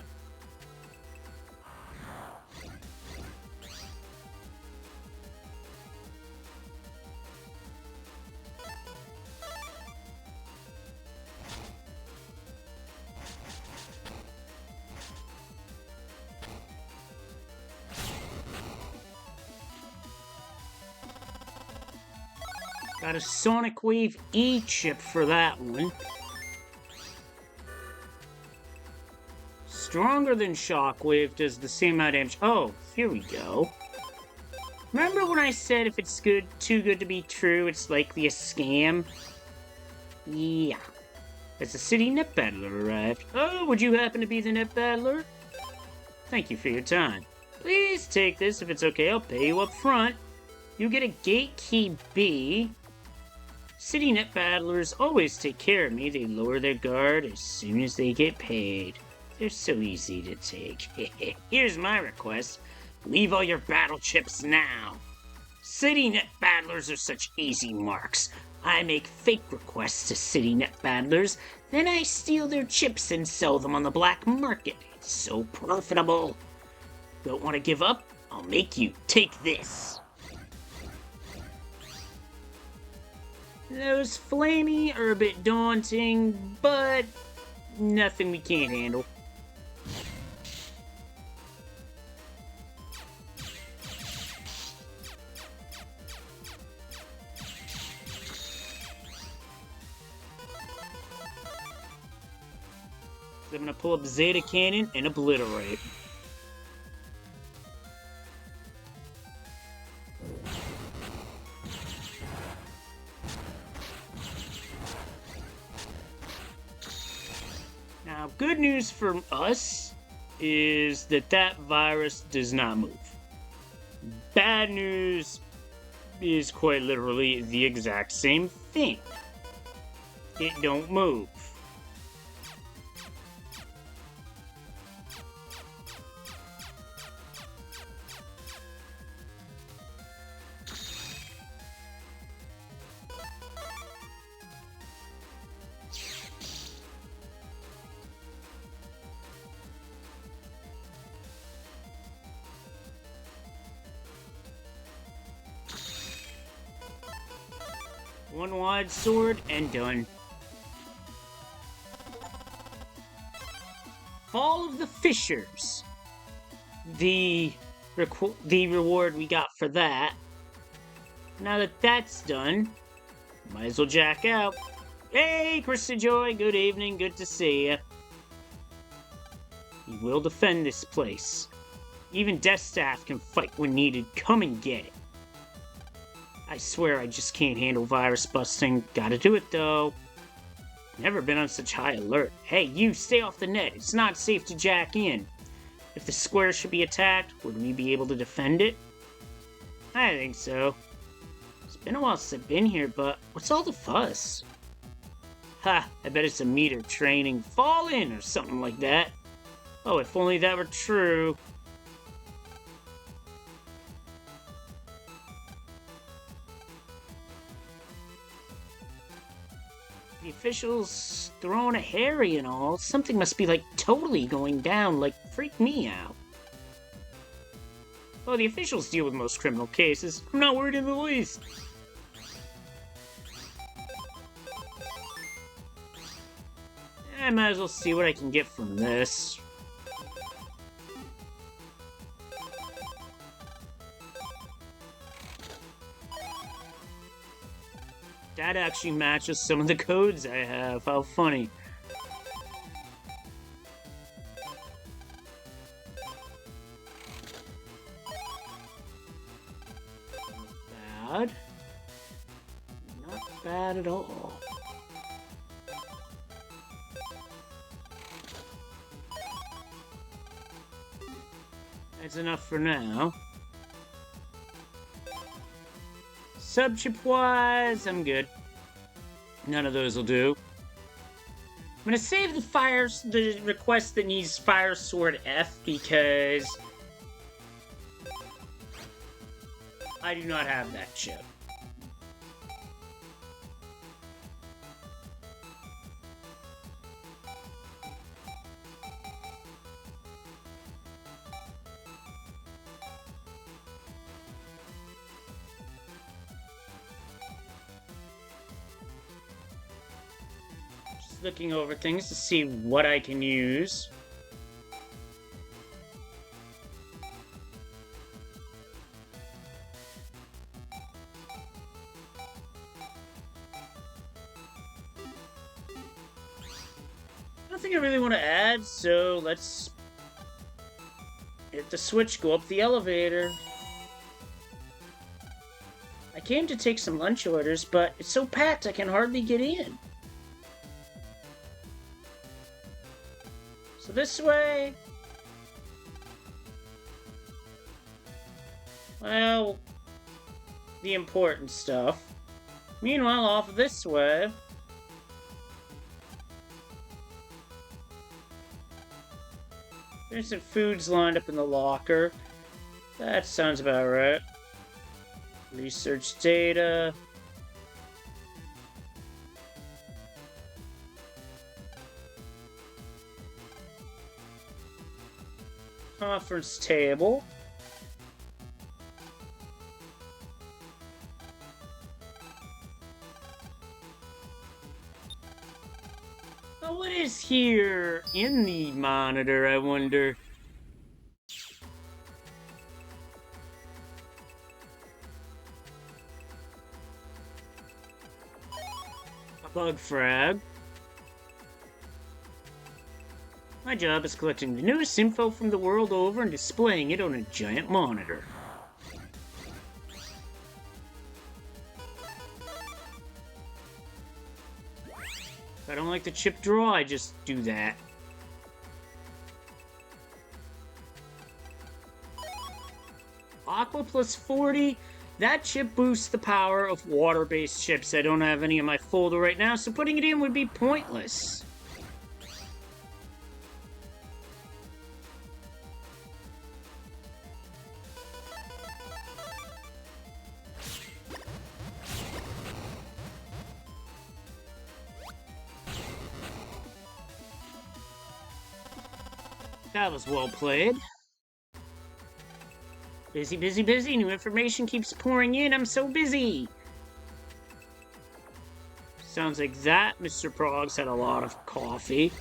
Got a Sonic Wave E chip for that one. Stronger than Shockwave, does the same amount of damage. Oh, here we go. Remember when I said if it's too good to be true, it's likely a scam? Yeah. As the city net battler arrived. Oh, would you happen to be the net battler? Thank you for your time. Please take this if it's okay, I'll pay you up front. You get a gate key B. City net battlers always take care of me. They lower their guard as soon as they get paid. They're so easy to take. Here's my request. Leave all your battle chips now. City net battlers are such easy marks. I make fake requests to city net battlers, then I steal their chips and sell them on the black market. It's so profitable. Don't want to give up? I'll make you take this. Those flamey are a bit daunting, but nothing we can't handle. I'm gonna pull up Zeta Cannon and obliterate. Now, good news for us is that that virus does not move. Bad news is quite literally the exact same thing. It don't move. One wide sword and done. Fall of the Fishers. The reward we got for that. Now that that's done, might as well jack out. Hey, Krista Joy, good evening, good to see ya. We will defend this place. Even Death Staff can fight when needed. Come and get it. I swear I just can't handle virus busting. Gotta do it though. Never been on such high alert. Hey, you, stay off the net. It's not safe to jack in. If the square should be attacked, would we be able to defend it? I think so. It's been a while since I've been here, but what's all the fuss? Ha, I bet it's a meter training. Fall in or something like that. Oh, if only that were true. The officials throwing a Harry and all. Something must be, like, totally going down, like, freak me out. Well, the officials deal with most criminal cases. I'm not worried in the least. I might as well see what I can get from this. That actually matches some of the codes I have. How funny. Not bad. Not bad at all. That's enough for now. Subchip-wise, I'm good. None of those will do. I'm gonna save the request that needs Fire Sword F because I do not have that chip. Looking over things to see what I can use. Nothing I really want to add, so let's hit the switch, go up the elevator. I came to take some lunch orders, but it's so packed I can hardly get in. So this way... Well... the important stuff. Meanwhile, off this way... there's some foods lined up in the locker. That sounds about right. Research data... conference table. Now, what is here in the monitor, I wonder? A bug frag. My job is collecting the newest info from the world over and displaying it on a giant monitor. If I don't like the chip draw, I just do that. Aqua plus 40. That chip boosts the power of water-based chips. I don't have any in my folder right now, so putting it in would be pointless. That was well played. Busy, busy, busy. New information keeps pouring in. I'm so busy. Sounds like that Mr. Prog's had a lot of coffee.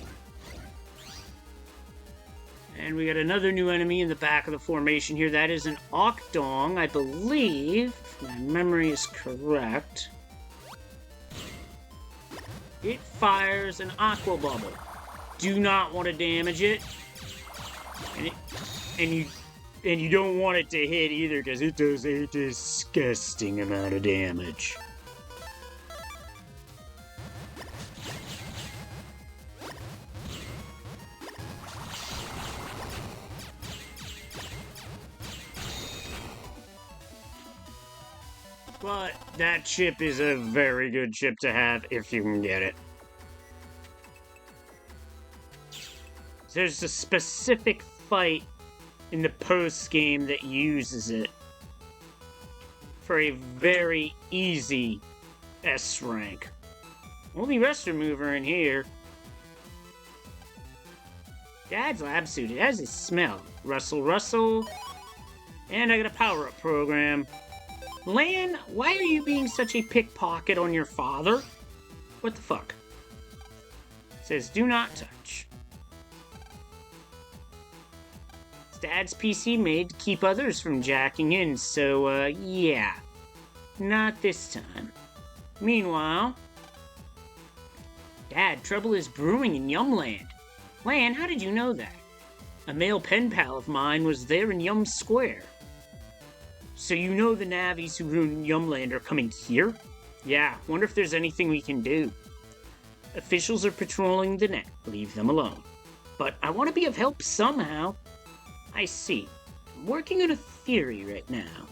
And we got another new enemy in the back of the formation here. That is an Octong, I believe, if my memory is correct. It fires an Aqua Bubble. Do not want to damage it. And you don't want it to hit either, because it does a disgusting amount of damage. But that chip is a very good chip to have if you can get it. There's a specific fight in the post game that uses it for a very easy S rank. Only Restor Mover in here. Dad's lab suit, it has a smell. Rustle, rustle. And I got a power-up program. Lan, why are you being such a pickpocket on your father? What the fuck? It says, do not touch. It's Dad's PC made to keep others from jacking in, so, yeah. Not this time. Meanwhile... Dad, trouble is brewing in Yumland. Lan, how did you know that? A male pen pal of mine was there in Yum Square. So you know the Navis who ruined Yumland are coming here? Yeah, wonder if there's anything we can do. Officials are patrolling the net. Leave them alone. But I want to be of help somehow. I see. I'm working on a theory right now.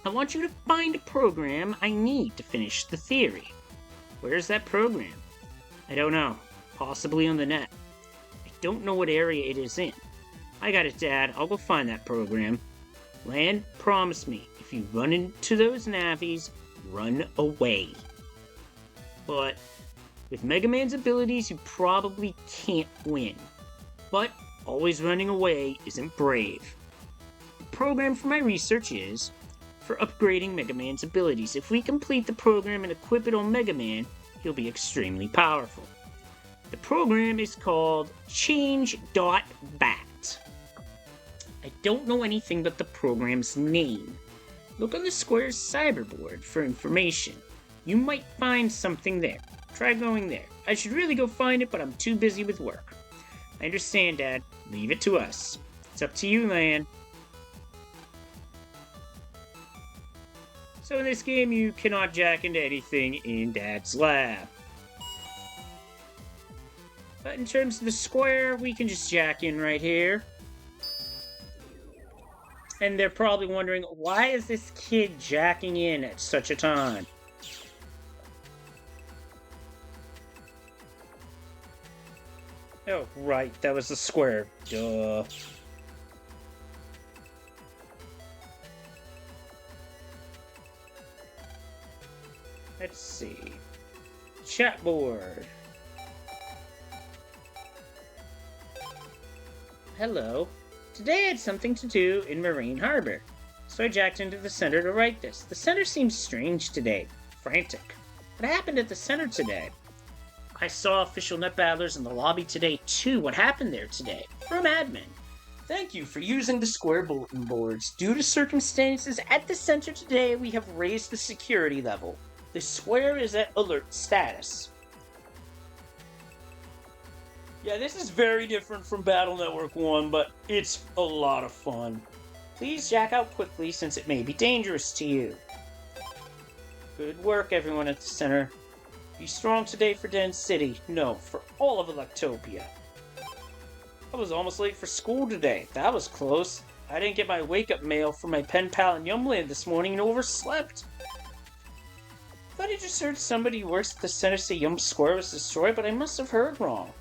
I want you to find a program I need to finish the theory. Where's that program? I don't know. Possibly on the net. I don't know what area it is in. I got it, Dad. I'll go find that program. Lan, promise me, if you run into those Navis, run away. But with Mega Man's abilities, you probably can't win. But always running away isn't brave. The program for my research is for upgrading Mega Man's abilities. If we complete the program and equip it on Mega Man, he'll be extremely powerful. The program is called Change.Bat. I don't know anything but the program's name. Look on the Square's cyberboard for information. You might find something there. Try going there. I should really go find it, but I'm too busy with work. I understand, Dad. Leave it to us. It's up to you, Lan. So in this game, you cannot jack into anything in Dad's lab. But in terms of the Square, we can just jack in right here. And they're probably wondering, why is this kid jacking in at such a time? Oh, right, that was the Square. Duh. Let's see. Chat board. Hello. Today I had something to do in Marine Harbor, so I jacked into the center to write this. The center seems strange today. Frantic. What happened at the center today? I saw official net battlers in the lobby today, too. What happened there today? From admin. Thank you for using the Square bulletin boards. Due to circumstances at the center today, we have raised the security level. The Square is at alert status. Yeah, this is very different from Battle Network 1, but it's a lot of fun. Please jack out quickly since it may be dangerous to you. Good work, everyone at the center. Be strong today for Den City. No, for all of Electopia. I was almost late for school today. That was close. I didn't get my wake-up mail from my pen pal in Yumland this morning and overslept. I thought I just heard somebody who works at the center say Yum Square was destroyed, but I must have heard wrong.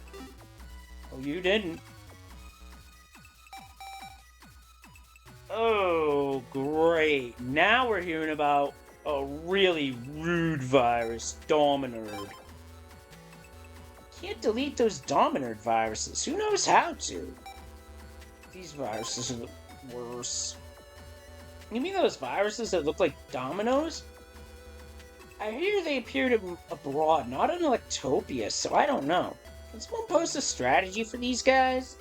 Oh, you didn't. Oh, great. Now we're hearing about a really rude virus, Dominard. Can't delete those Dominard viruses. Who knows how to? These viruses are the worst. You mean those viruses that look like dominoes? I hear they appeared abroad, not in Electopia, so I don't know. Can someone post a strategy for these guys?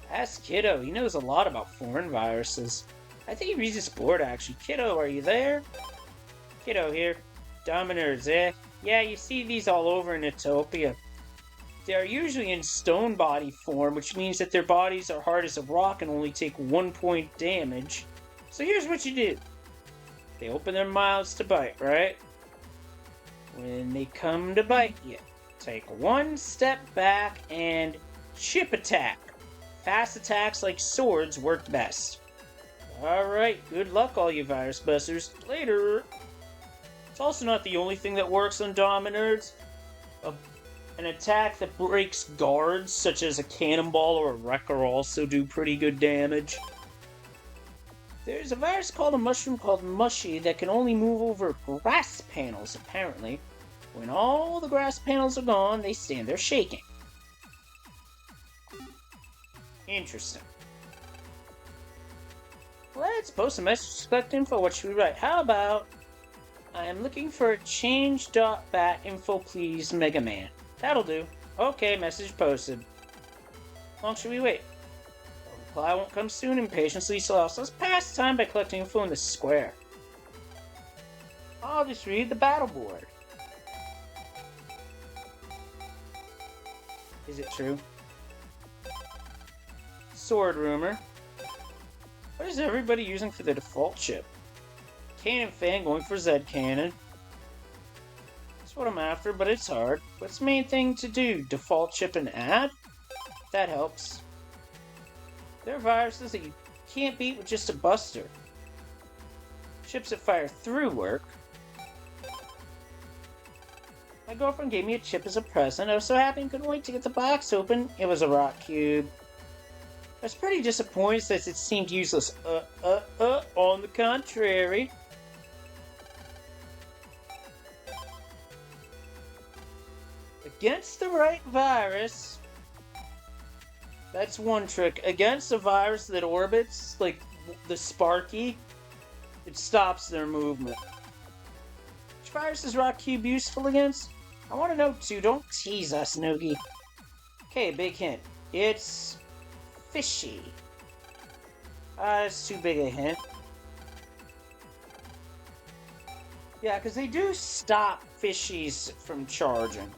Ask Kiddo. He knows a lot about foreign viruses. I think he reads his board, actually. Kiddo, are you there? Kiddo here. Dominars, eh? Yeah, you see these all over in Utopia. They are usually in stone body form, which means that their bodies are hard as a rock and only take 1 point damage. So here's what you do. They open their mouths to bite, right? When they come to bite you, take 1 step back and chip attack. Fast attacks like swords work best. Alright, good luck all you virus busters. Later! It's also not the only thing that works on Dominards. An attack that breaks guards, such as a cannonball or a wrecker, also do pretty good damage. There's a virus called a mushroom called Mushy that can only move over grass panels, apparently. When all the grass panels are gone, they stand there shaking. Interesting. Let's post a message to collect info. What should we write? How about, I am looking for a change.bat info please Mega Man. That'll do. Okay, message posted. How long should we wait? A reply won't come soon. Impatiently lost. Let's pass time by collecting info in the square. I'll just read the battle board. Is it true? Sword rumor. What is everybody using for the default chip? Cannon fan going for Z cannon. That's what I'm after, but it's hard. What's the main thing to do? Default chip and add? That helps. There are viruses that you can't beat with just a buster. Chips that fire through work. My girlfriend gave me a chip as a present. I was so happy and couldn't wait to get the box open. It was a rock cube. I was pretty disappointed since it seemed useless. On the contrary. Against the right virus. That's one trick. Against a virus that orbits, like the Sparky, it stops their movement. Which virus is Rock Cube useful against? I want to know too. Don't tease us, Noogie. Okay, big hint. It's fishy. It's too big a hint. Yeah, because they do stop fishies from charging.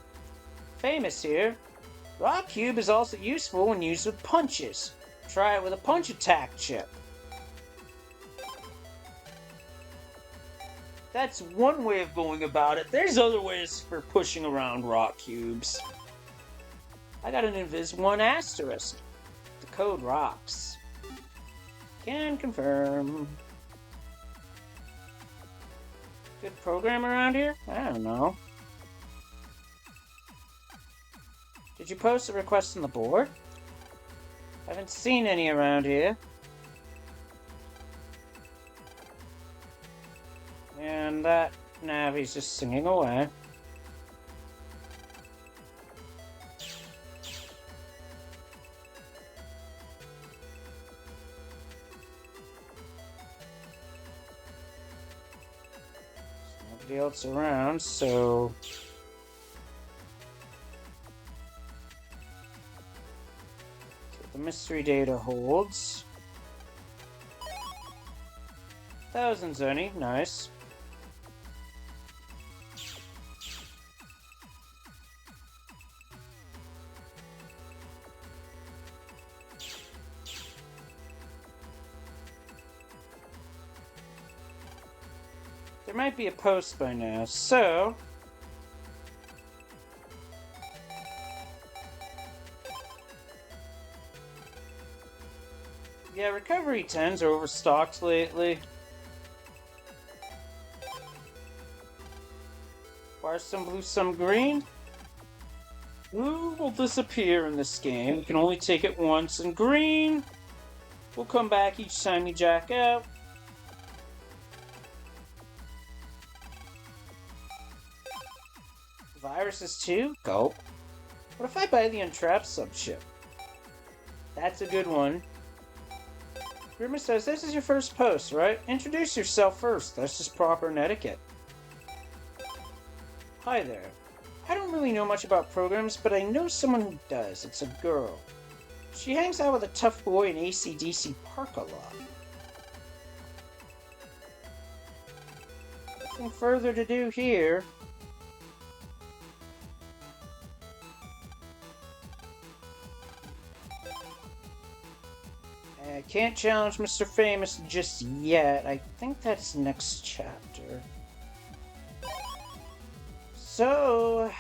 Famous here. Rock Cube is also useful when used with punches. Try it with a punch attack chip. That's one way of going about it. There's other ways for pushing around rock cubes. I got an Invis 1 asterisk. The code rocks. Can confirm. Good program around here? I don't know. Did you post a request on the board? Haven't seen any around here. And that Navi's just singing away. There's nobody else around, so the mystery data holds. Thousands only, nice. There might be a post by now, so... Yeah, recovery 10s are overstocked lately. Fire some blue, some green. Blue will disappear in this game. You can only take it once, and green will come back each time you jack out. Viruses too? Go. What if I buy the Untrapped subship? That's a good one. Grimmer says, this is your first post, right? Introduce yourself first. That's just proper etiquette. Hi there. I don't really know much about programs, but I know someone who does. It's a girl. She hangs out with a tough boy in AC/DC Park a lot. Nothing further to do here. I can't challenge Mr. Famous just yet. I think that's next chapter. So,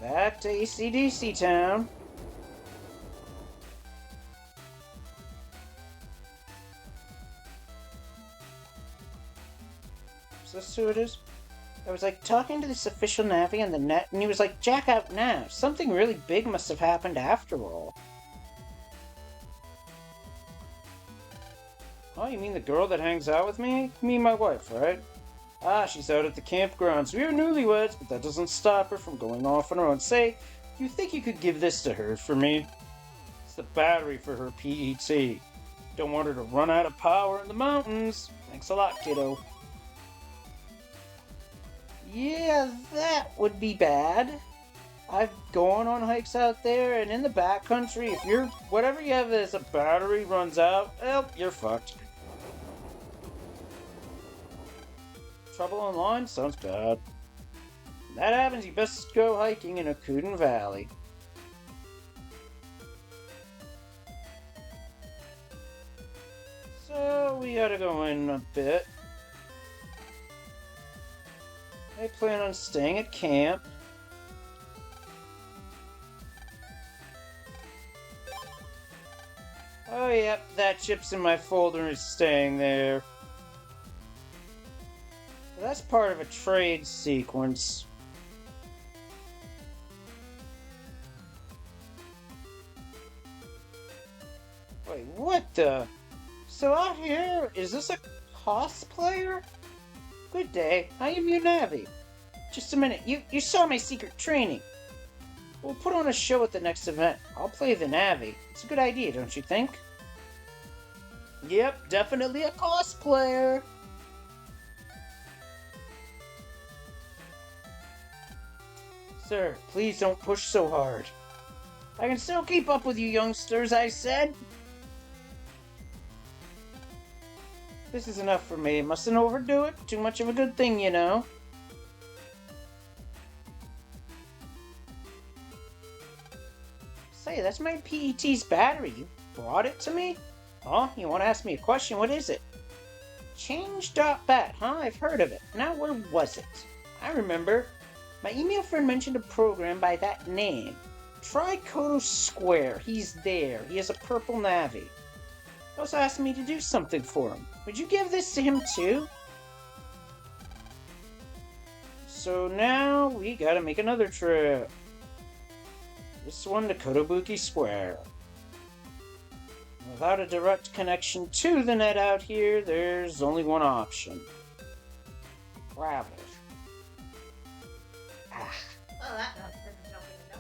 back to AC/DC Town. Is this who it is? I was like talking to this official Navi on the net, and he was like, jack out now. Something really big must have happened after all. Oh, you mean the girl that hangs out with me? Me and my wife, right? Ah, she's out at the campgrounds. We are newlyweds, but that doesn't stop her from going off on her own. Say, do you think you could give this to her for me? It's the battery for her PET. Don't want her to run out of power in the mountains. Thanks a lot, kiddo. Yeah, that would be bad. I've gone on hikes out there, and in the backcountry, if you're whatever you have as a battery runs out, well, you're fucked. Trouble online? Sounds bad. When that happens, you best go hiking in Akuden Valley. So, we gotta go in a bit. I plan on staying at camp. Oh, yep, that chip's in my folder and is staying there. That's part of a trade sequence. Wait, what the? So out here, is this a cosplayer? Good day, I am your Navi. Just a minute, you saw my secret training. We'll put on a show at the next event. I'll play the Navi. It's a good idea, don't you think? Yep, definitely a cosplayer. Sir, please don't push so hard. I can still keep up with you youngsters, I said. This is enough for me. Mustn't overdo it. Too much of a good thing, you know. Say, that's my PET's battery. You brought it to me? Oh, you want to ask me a question? What is it? Change.bat, huh? I've heard of it. Now, where was it? I remember. My email friend mentioned a program by that name. Try Kodo Square. He's there. He has a purple Navi. He also asked me to do something for him. Would you give this to him too? So now we gotta make another trip. This one to Kotobuki Square. Without a direct connection to the net out here, there's only one option. Travel. Oh, that doesn't help even know.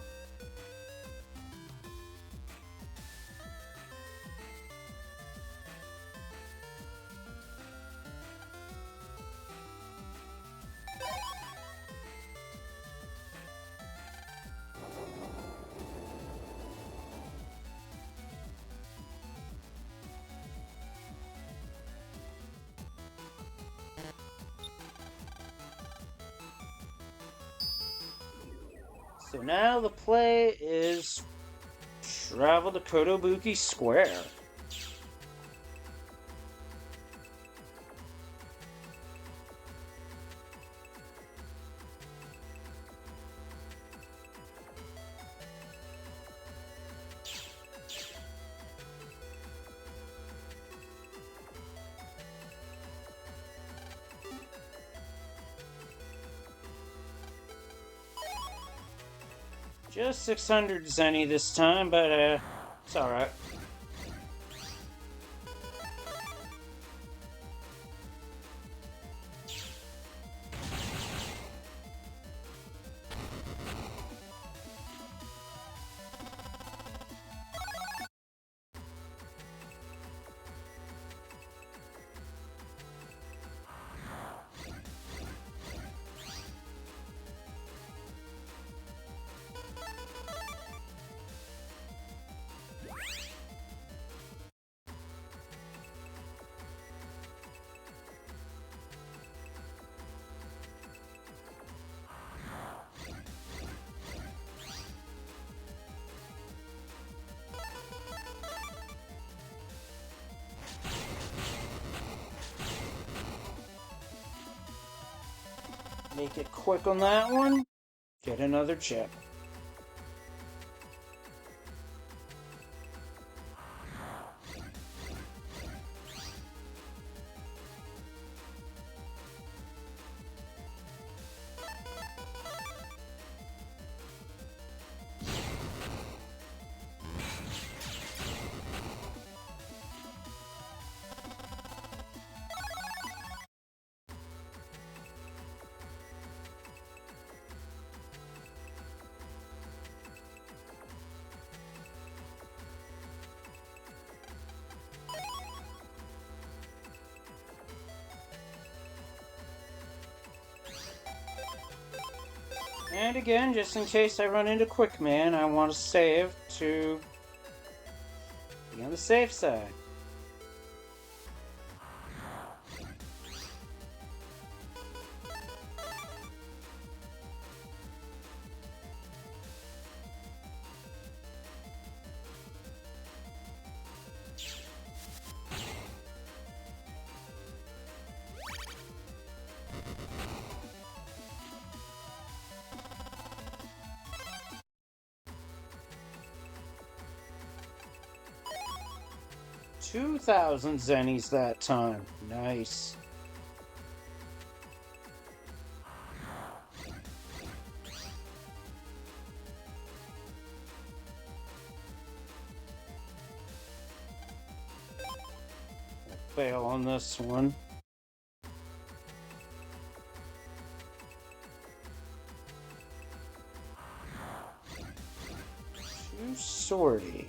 So now the play is travel to Kotobuki Square. Just 600 Zenny this time, but it's alright. Make it quick on that one. Get another chip. And again, just in case I run into Quick Man, I want to save to be on the safe side. $2,000 zennies that time. Nice. Fail on this one. Too sorty.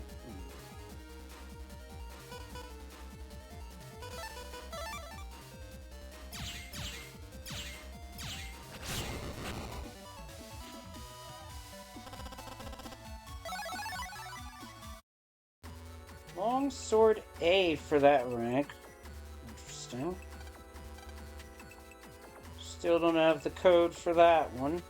Long sword A for that rank. Interesting. Still don't have the code for that one.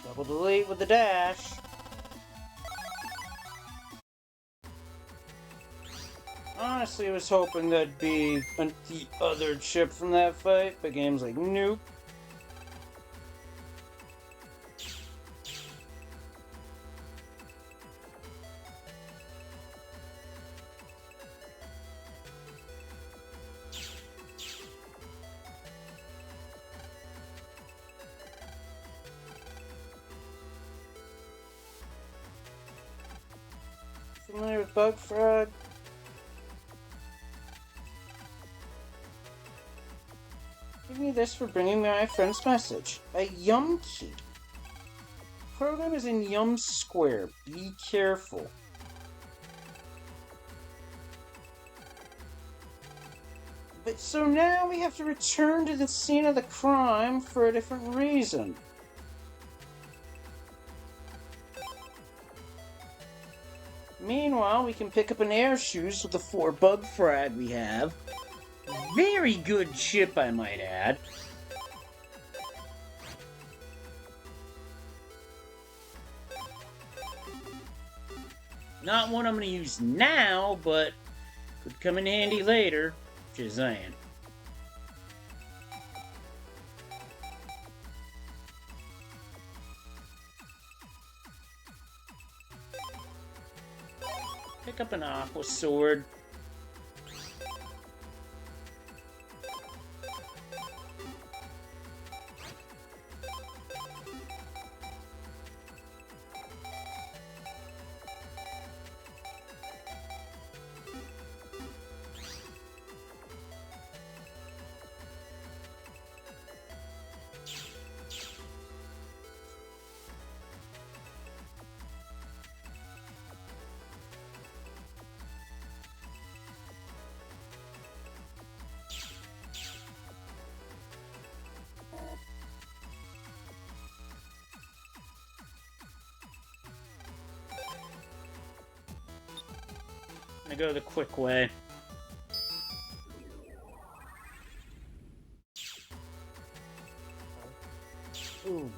Double delete with the dash. Honestly, I was hoping that'd be the other chip from that fight, but game's like, nope. Familiar with Bug Frog? Give me this for bringing me my friend's message. A Yum key. Program is in Yum Square. Be careful. But so now we have to return to the scene of the crime for a different reason. Meanwhile, we can pick up an air shoes with the 4 bug frag we have. Very good chip, I might add. Not one I'm going to use now, but could come in handy later. Just saying. Pick up an aqua sword. I'm gonna go the quick way. Ooh.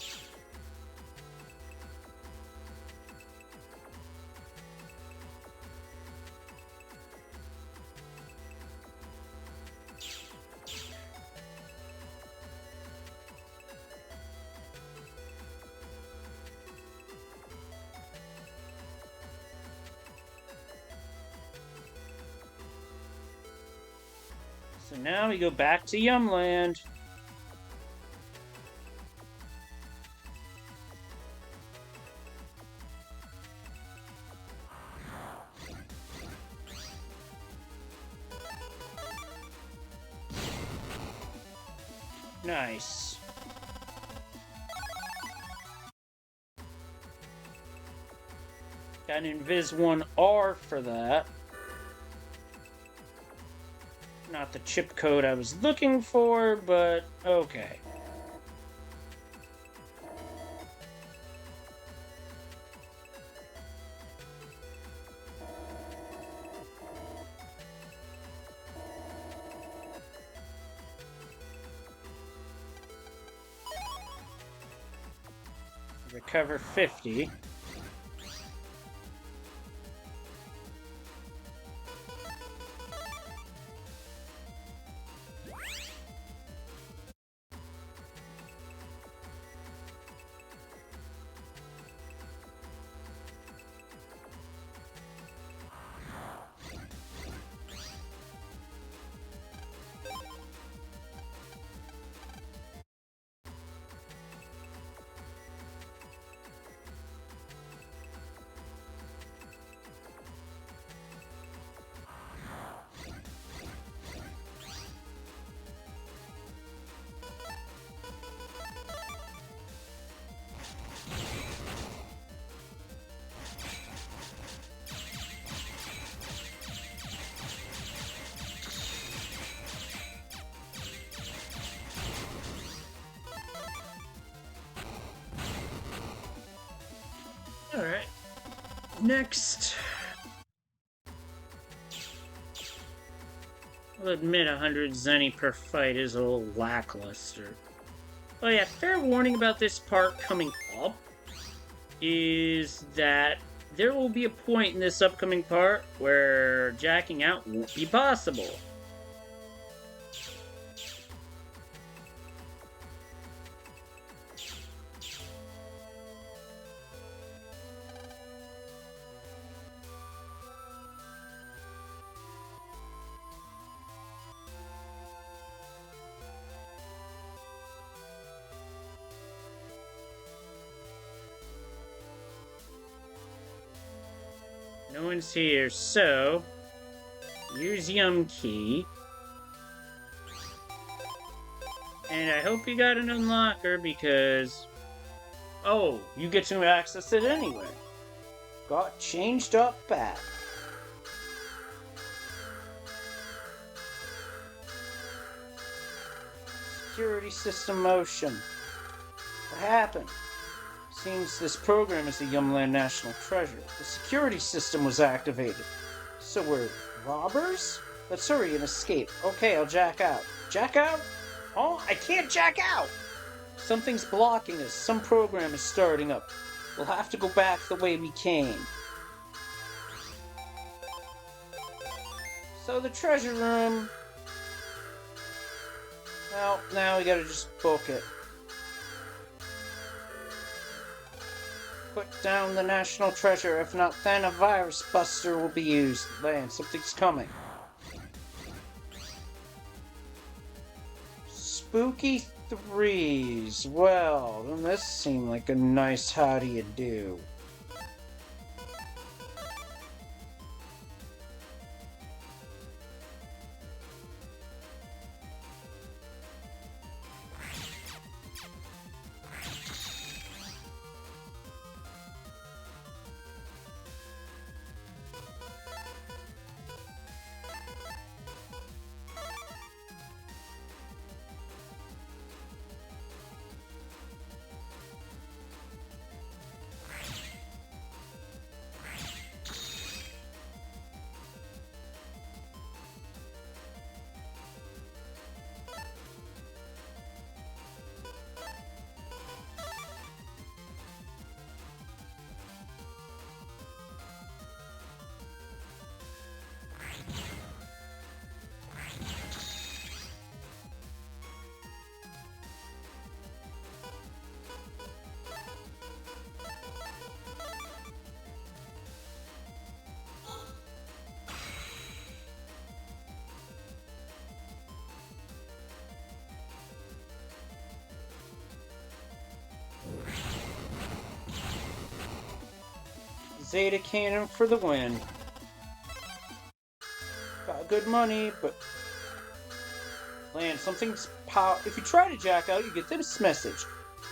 So now we go back to Yumland. Nice. Got an Invis 1R for that. Not the chip code I was looking for, but okay. Recover 50. Alright. Next. I'll admit 100 zenny per fight is a little lackluster. Oh yeah, fair warning about this part coming up is that there will be a point in this upcoming part where jacking out won't be possible. No one's here, so use Yum Key. And I hope you got an unlocker because... Oh, you get to access it anyway. Got changed up back. Security system motion. What happened? Seems this program is the Yumland National Treasure. The security system was activated. So we're robbers? Let's hurry and escape. Okay, I'll jack out. Jack out? Oh, I can't jack out! Something's blocking us. Some program is starting up. We'll have to go back the way we came. So the treasure room... Well, now we gotta just book it. Put down the national treasure. If not, then a virus buster will be used. Land, something's coming. Spooky threes. Well, then this seemed like a nice how do you do. Zeta Cannon for the win. Got good money, but... Land, something's If you try to jack out, you get this message.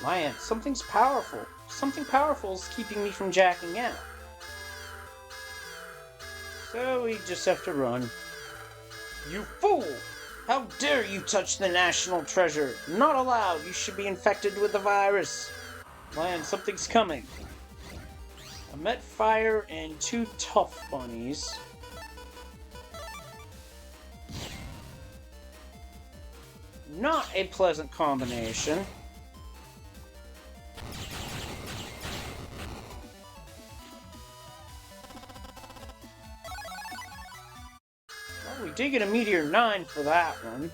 Land, something's powerful. Something powerful is keeping me from jacking out. So we just have to run. You fool! How dare you touch the national treasure? Not allowed! You should be infected with the virus. Land, something's coming. I met Fire and 2 tough bunnies. Not a pleasant combination. Well, we did get a Meteor 9 for that one.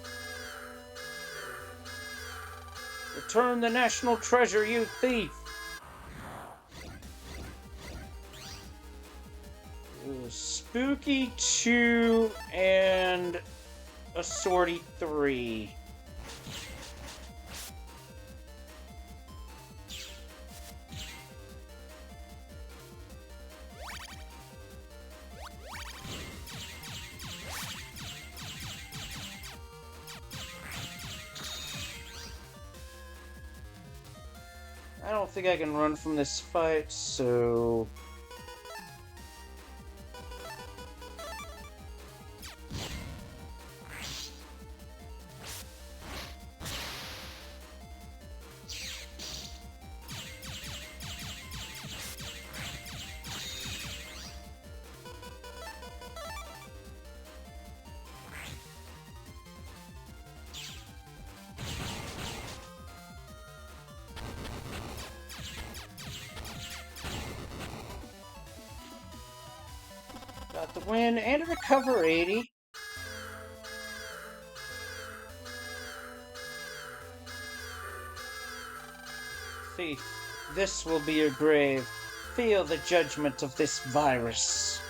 Return the national treasure, you thief! Spooky 2 and a Sortie 3. I don't think I can run from this fight, so... Got the win and a recover 80. Thief, this will be your grave. Feel the judgment of this virus.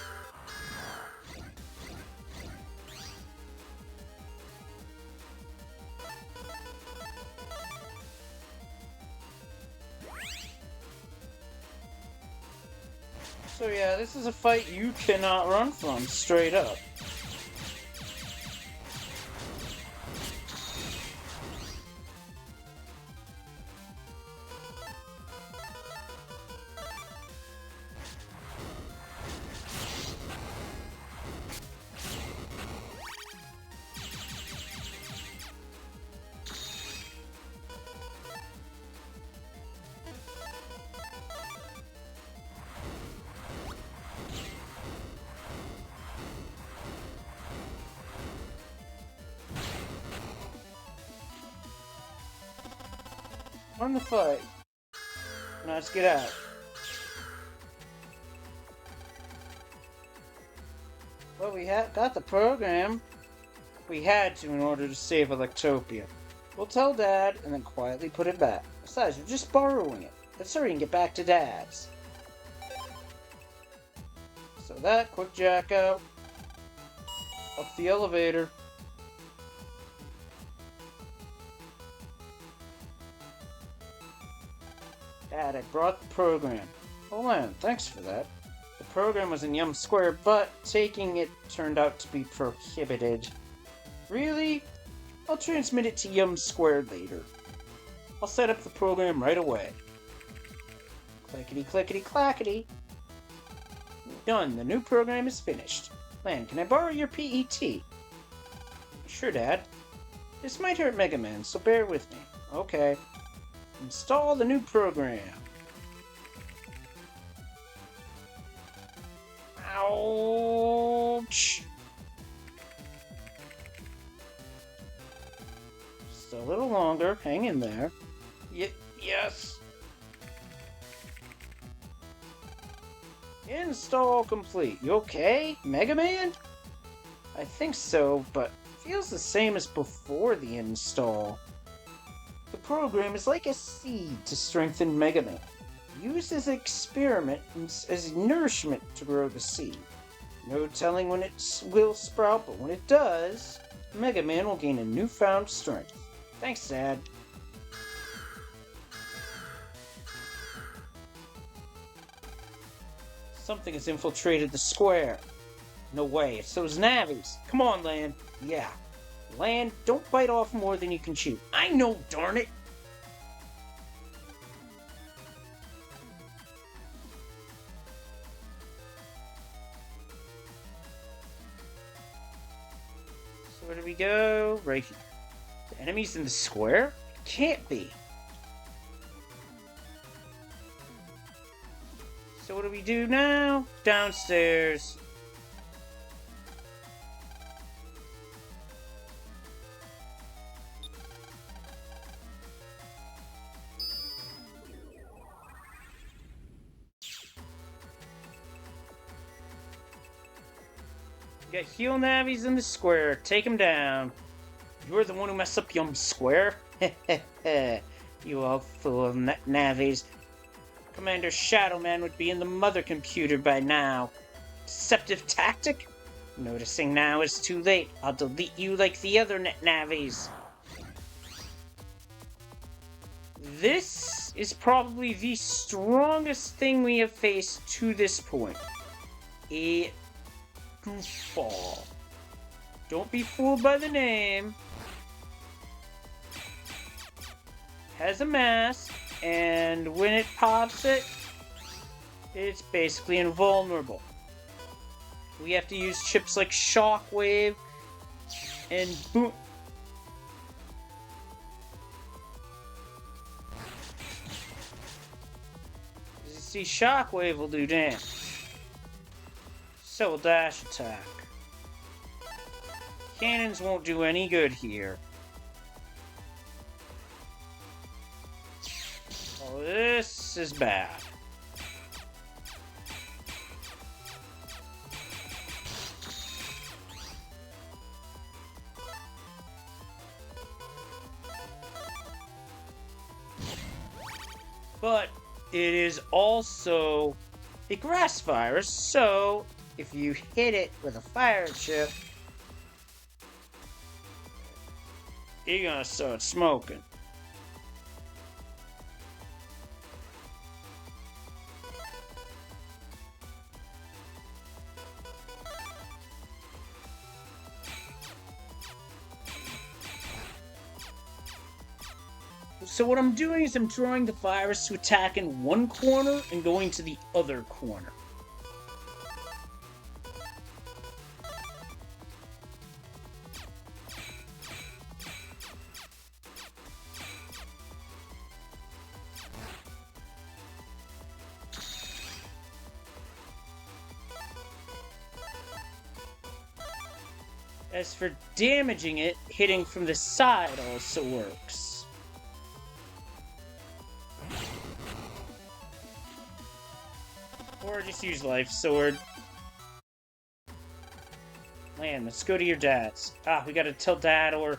So yeah, this is a fight you cannot run from, straight up. Won the fight. Now let's get out. Well, we got the program. We had to in order to save Electopia. We'll tell Dad and then quietly put it back. Besides, we're just borrowing it. Let's hurry and get back to Dad's. So that, quick jack out. Up the elevator. Dad, I brought the program. Oh man, thanks for that. The program was in Yum Square, but taking it turned out to be prohibited. Really? I'll transmit it to Yum Square later. I'll set up the program right away. Clickety clickety clackety. Done, the new program is finished. Lan, can I borrow your PET? Sure, Dad. This might hurt Mega Man, so bear with me. Okay. Install the new program. Ouch! Just a little longer. Hang in there. Yes! Install complete. You okay, Mega Man? I think so, but feels the same as before the install. The program is like a seed to strengthen Mega Man. Used as an experiment as nourishment to grow the seed. No telling when it will sprout, but when it does, Mega Man will gain a newfound strength. Thanks, Dad. Something has infiltrated the square. No way, it's those Navis. Come on, Lan. Yeah. Lan, don't bite off more than you can chew. I know, darn it! So where do we go? Right here. The enemies in the square? Can't be. So what do we do now? Downstairs. We got heel navies in the square. Take them down. You're the one who messed up Yum Square? You all full of navies. Commander Shadow Man would be in the mother computer by now. Deceptive tactic? Noticing now is too late. I'll delete you like the other navies. This is probably the strongest thing we have faced to this point. A goofball. Don't be fooled by the name. Has a mask, and when it pops it, it's basically invulnerable. We have to use chips like Shockwave and Boom. You see, Shockwave will do damage. So will Dash Attack. Cannons won't do any good here. Oh, this is bad. But it is also a grass virus, so if you hit it with a fire chip, you're gonna start smoking. So what I'm doing is I'm drawing the virus to attack in one corner and going to the other corner. As for damaging it, hitting from the side also works. Or just use Life Sword. Man, let's go to your dad's. Ah, we gotta tell Dad or...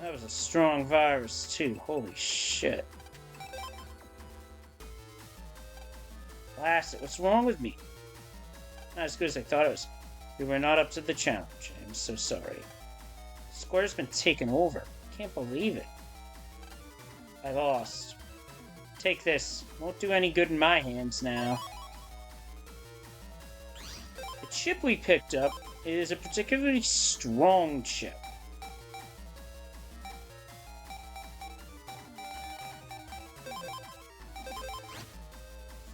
That was a strong virus, too. Holy shit. Blast it, what's wrong with me? Not as good as I thought it was. We were not up to the challenge. I'm so sorry. The square's been taken over. Can't believe it. I lost. Take this. Won't do any good in my hands now. The chip we picked up is a particularly strong chip.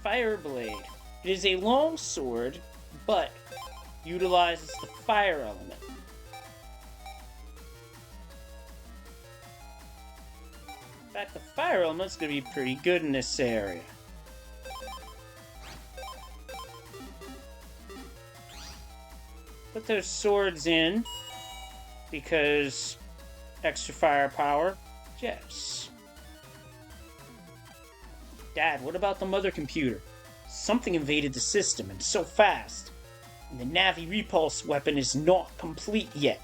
Fireblade. It is a long sword, but utilizes the fire element. In fact, the fire element's gonna be pretty good in this area. Put those swords in, because extra firepower. Yes. Dad, what about the mother computer? Something invaded the system, and so fast. And the Navi repulse weapon is not complete yet.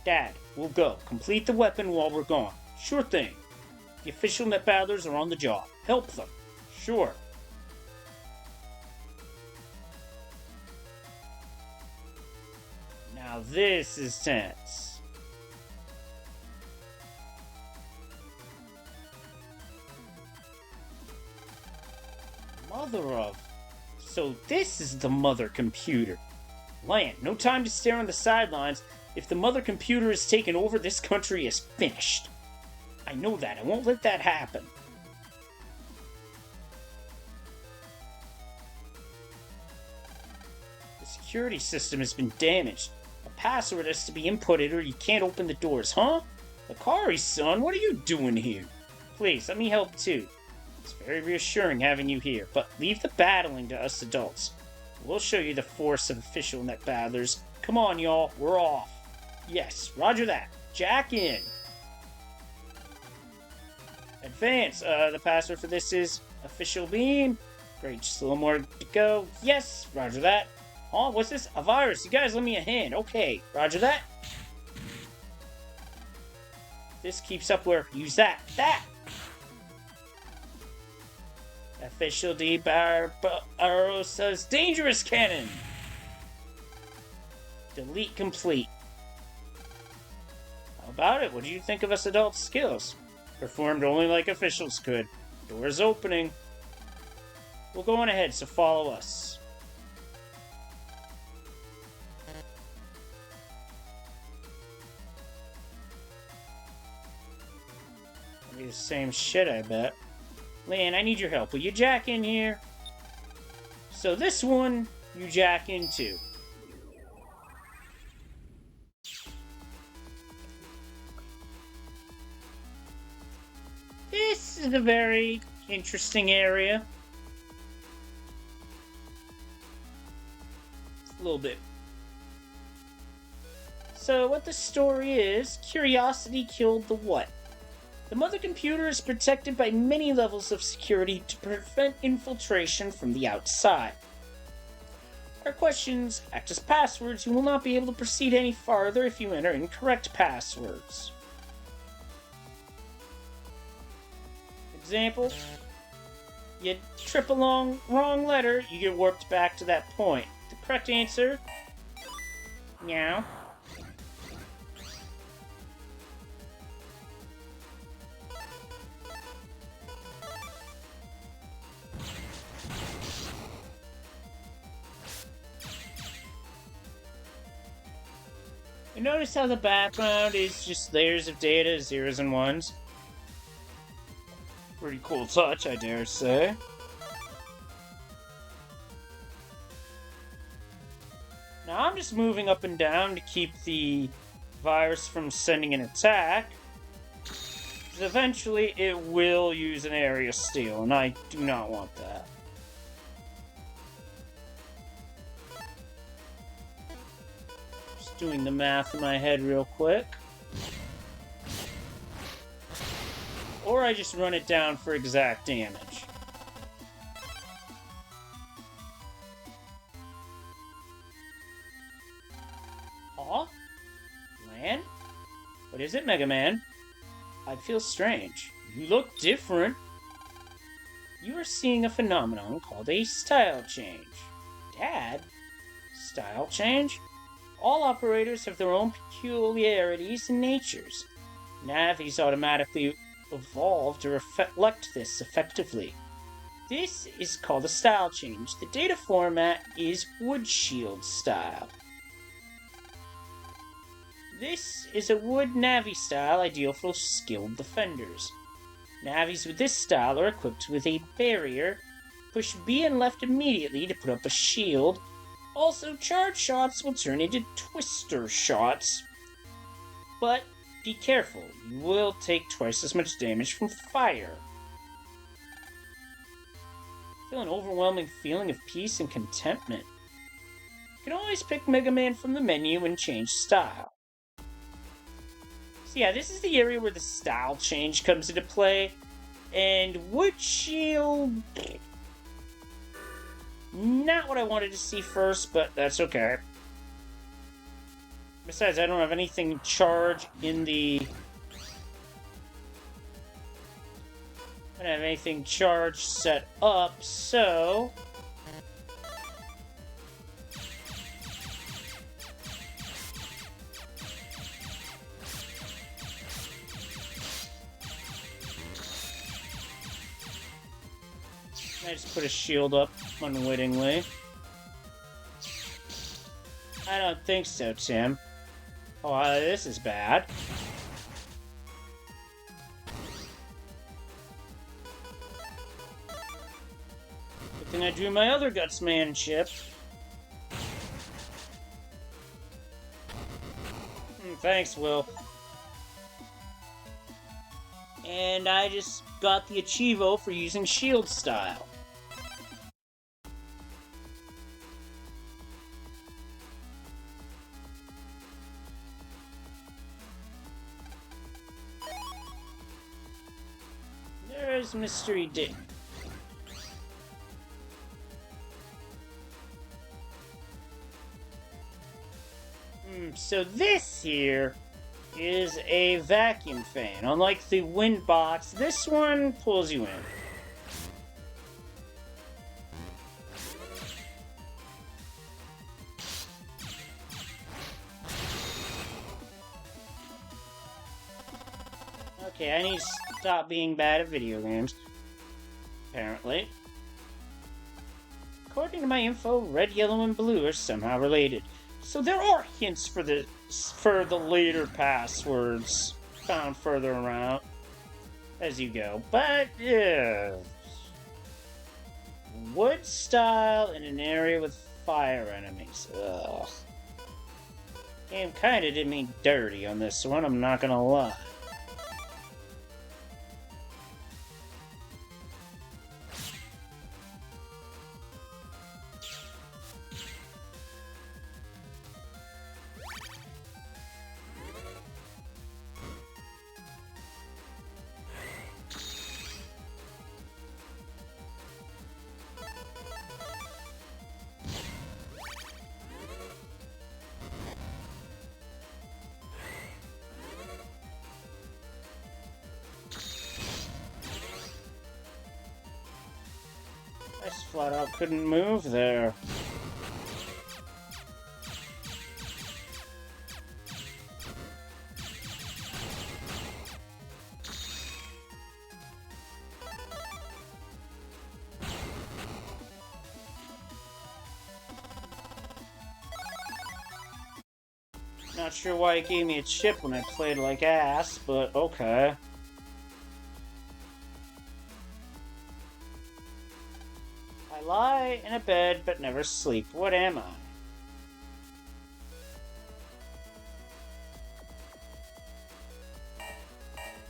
Dad, we'll go. Complete the weapon while we're gone. Sure thing. The official net battlers are on the job. Help them. Sure. Now this is tense. Mother of... So this is the mother computer. Lan, no time to stare on the sidelines. If the mother computer is taken over, this country is finished. I know that. I won't let that happen. The security system has been damaged. A password has to be inputted or you can't open the doors, huh? Akari, son, what are you doing here? Please, let me help too. It's very reassuring having you here, but leave the battling to us adults. We'll show you the force of official net battlers. Come on, y'all, we're off. Yes, roger that. Jack in. Advance. The password for this is official beam. Great, just a little more to go. Yes, roger that. Oh, what's this? A virus. You guys lend me a hand. Okay, roger that. This keeps up where... Use that. That! Official D. Barbarossa's dangerous cannon! Delete complete. How about it? What do you think of us adults' skills? Performed only like officials could. Doors opening. We'll go on ahead, so follow us. It'll be the same shit, I bet. Lan, I need your help. Will you jack in here? So this one, you jack into. This is a very interesting area. It's a little bit. So what the story is, curiosity killed the what? The mother computer is protected by many levels of security to prevent infiltration from the outside. Our questions act as passwords. You will not be able to proceed any farther if you enter incorrect passwords. Example, you trip a wrong letter, you get warped back to that point. The correct answer, meow. You notice how the background is just layers of data, zeros and ones? Pretty cool touch, I dare say. Now I'm just moving up and down to keep the virus from sending an attack. Because eventually it will use an area steal, and I do not want that. Just doing the math in my head real quick. Or I just run it down for exact damage. Aw? Lan? What is it, Mega Man? I feel strange. You look different. You are seeing a phenomenon called a style change. Dad? Style change? All operators have their own peculiarities and natures. Navies automatically evolve to reflect this effectively. This is called a style change. The data format is wood shield style. This is a wood Navi style ideal for skilled defenders. Navis with this style are equipped with a barrier. Push B and left immediately to put up a shield. Also, charge shots will turn into twister shots. But be careful, you will take twice as much damage from fire. Feel an overwhelming feeling of peace and contentment. You can always pick Mega Man from the menu and change style. So yeah, this is the area where the style change comes into play. And Wood Shield... not what I wanted to see first, but that's okay. Besides, I don't have anything charged in the... I don't have anything charged set up, so... I just put a shield up unwittingly. I don't think so, Tim. Oh, this is bad. Good thing I drew my other Gutsman chip. Thanks, Will. And I just got the Achievo for using shield style. There's Mystery Dick. So this here is a vacuum fan. Unlike the wind box, this one pulls you in. Okay, I need to stop being bad at video games. Apparently. According to my info, red, yellow, and blue are somehow related. So there are hints for the later passwords found further around as you go. But, yeah. Wood style in an area with fire enemies. Ugh. Game kinda did me dirty on this one, I'm not gonna lie. I just flat out couldn't move there. Not sure why it gave me a chip when I played like ass, but okay. I lie in a bed but never sleep. What am I?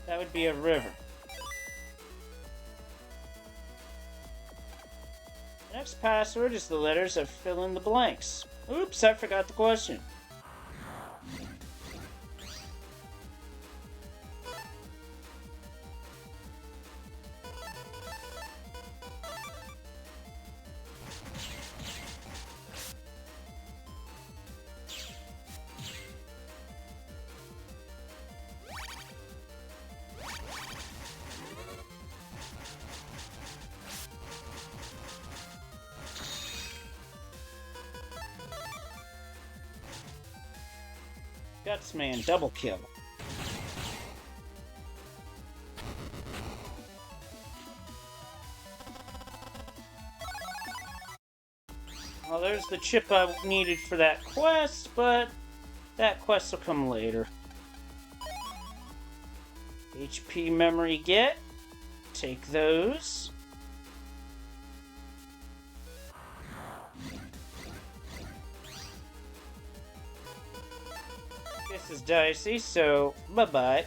That would be a river. The next password is the letters that fill in the blanks. Oops, I forgot the question. Gutsman double kill. Well, there's the chip I needed for that quest, but that quest will come later. HP memory get. Take those. This is dicey, so bye-bye.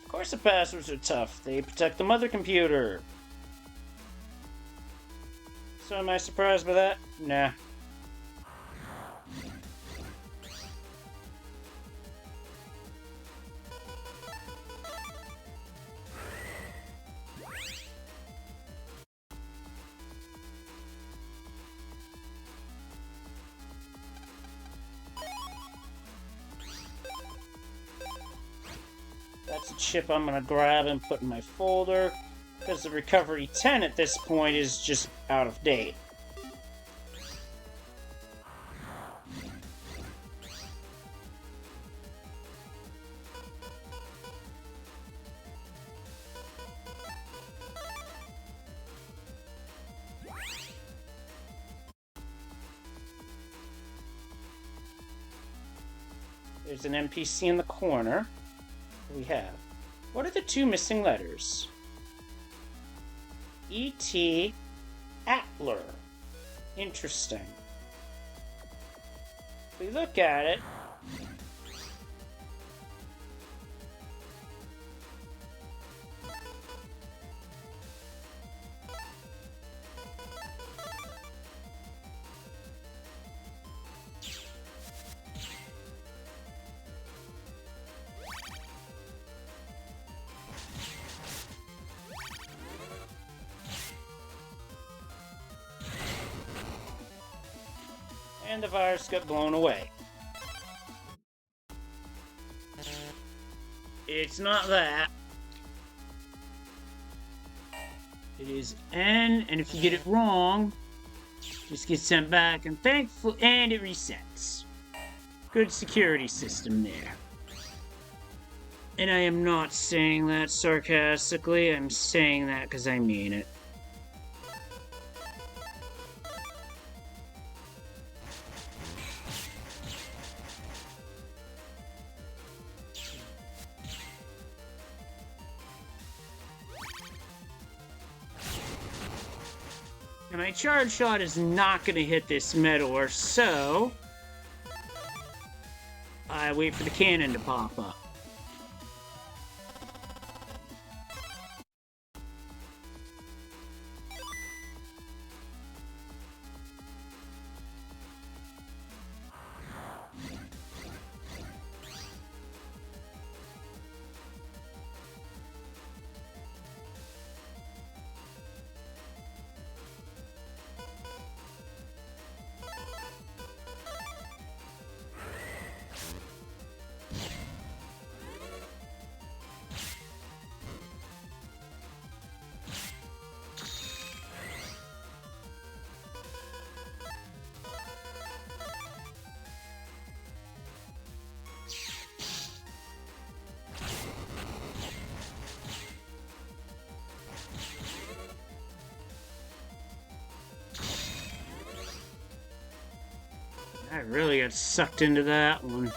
Of course the passwords are tough. They protect the mother computer. So am I surprised by that? Nah. That's a chip I'm gonna grab and put in my folder, because the Recovery 10 at this point is just out of date. There's an NPC in the corner. We have. What are the two missing letters? E.T. Atler. Interesting. If we look at it, and the virus got blown away. It's not that. It is N, and if you get it wrong, just get sent back, and thankfully, and it resets. Good security system there. And I am not saying that sarcastically, I'm saying that because I mean it. And my charge shot is not going to hit this meteor, so I wait for the cannon to pop up. I really got sucked into that one.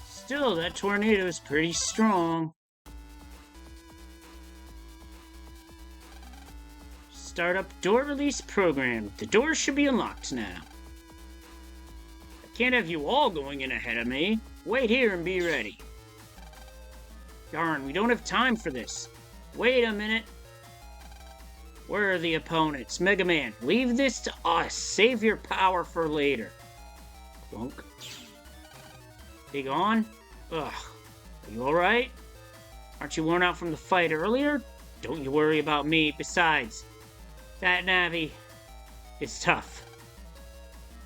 Still, that tornado is pretty strong. Startup door release program. The door should be unlocked now. I can't have you all going in ahead of me. Wait here and be ready. Darn, we don't have time for this. Wait a minute. Where are the opponents? Mega Man, leave this to us. Save your power for later. Clunk. Big on? Ugh. Are you alright? Aren't you worn out from the fight earlier? Don't you worry about me. Besides, that Navi is tough.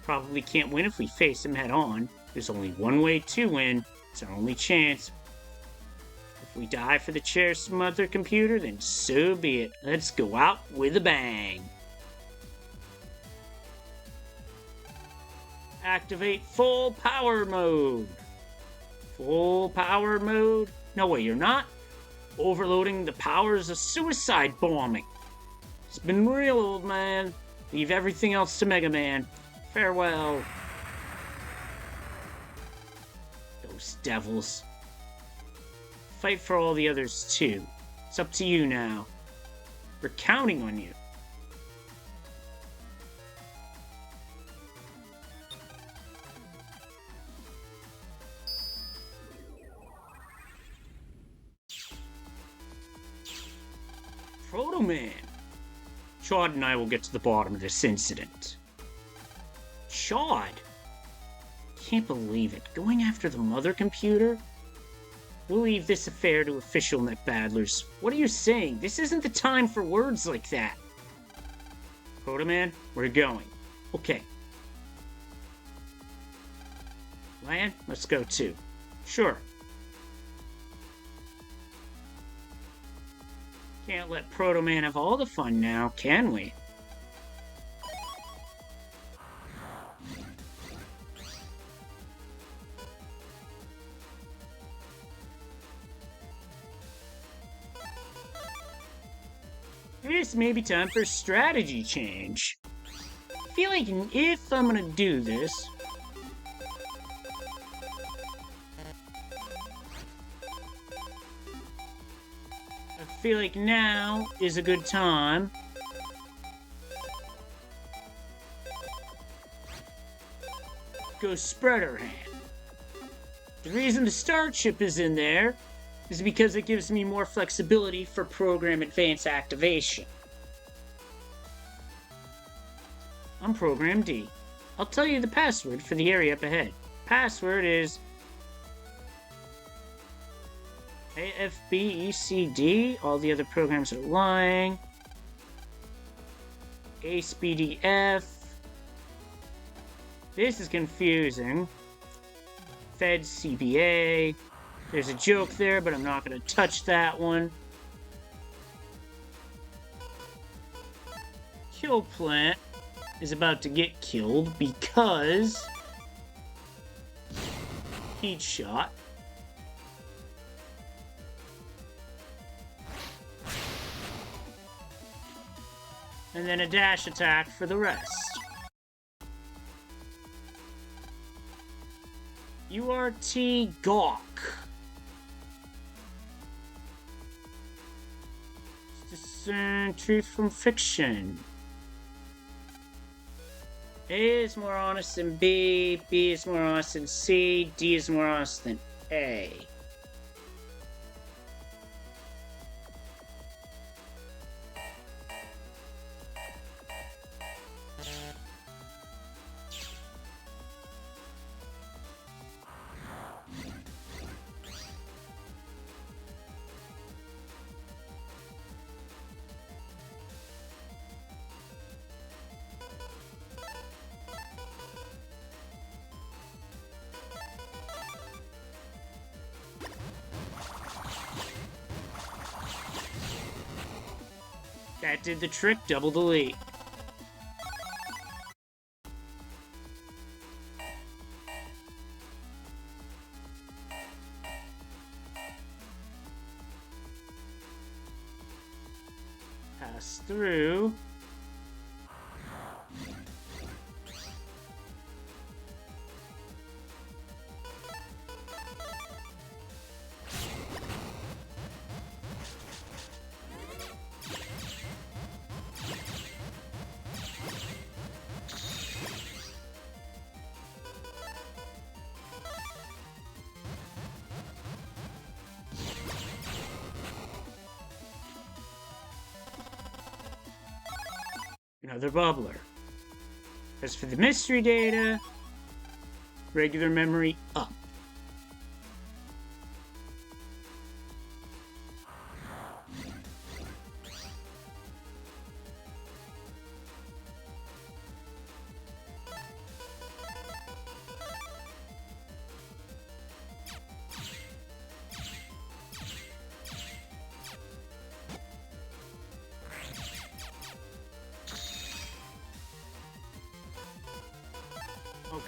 Probably can't win if we face him head on. There's only one way to win. It's our only chance. we die for the cherished mother computer, then so be it. Let's go out with a bang. Activate full power mode. Full power mode? No way, you're not. Overloading the powers of suicide bombing. It's been real, old man. Leave everything else to Mega Man. Farewell. Those devils. Fight for all the others, too. It's up to you now. We're counting on you. Proto Man. Chad and I will get to the bottom of this incident. Chad? Can't believe it. Going after the mother computer? We'll leave this affair to official net battlers. What are you saying? This isn't the time for words like that. Proto Man, we're going. Okay. Lion, let's go too. Sure. Can't let Proto Man have all the fun now, can we? This may be time for a strategy change. I feel like if I'm gonna do this, I feel like now is a good time go spreader hand. The reason the start chip is in there is because it gives me more flexibility for program advance activation. I'm Program D. I'll tell you the password for the area up ahead. Password is AFBECD. All the other programs are lying. ACEBDF. This is confusing. Fed CBA. There's a joke there, but I'm not going to touch that one. Kill Plant is about to get killed because heat shot. And then a dash attack for the rest. URT Gawk. Discern truth from fiction. A is more honest than B, B is more honest than C, D is more honest than A. That did the trick, double delete. Pass through. Another bubbler. As for the mystery data, regular memory up.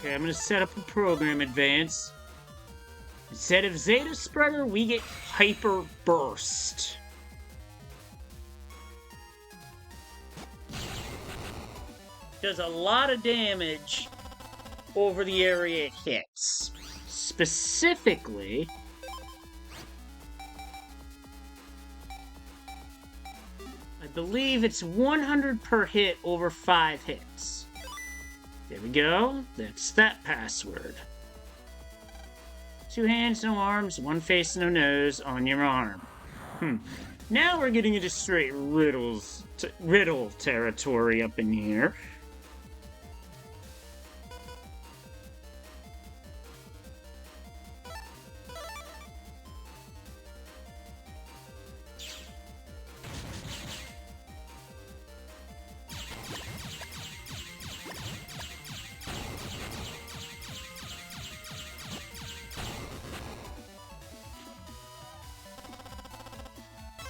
Okay, I'm gonna set up a program advance. Instead of Zeta Spreader, we get Hyper Burst. Does a lot of damage over the area it hits. Specifically, I believe it's 100 per hit over 5 hits. There we go. That's that password. 2 hands, no arms, 1 face, no nose on your arm. Now we're getting into straight riddle territory up in here.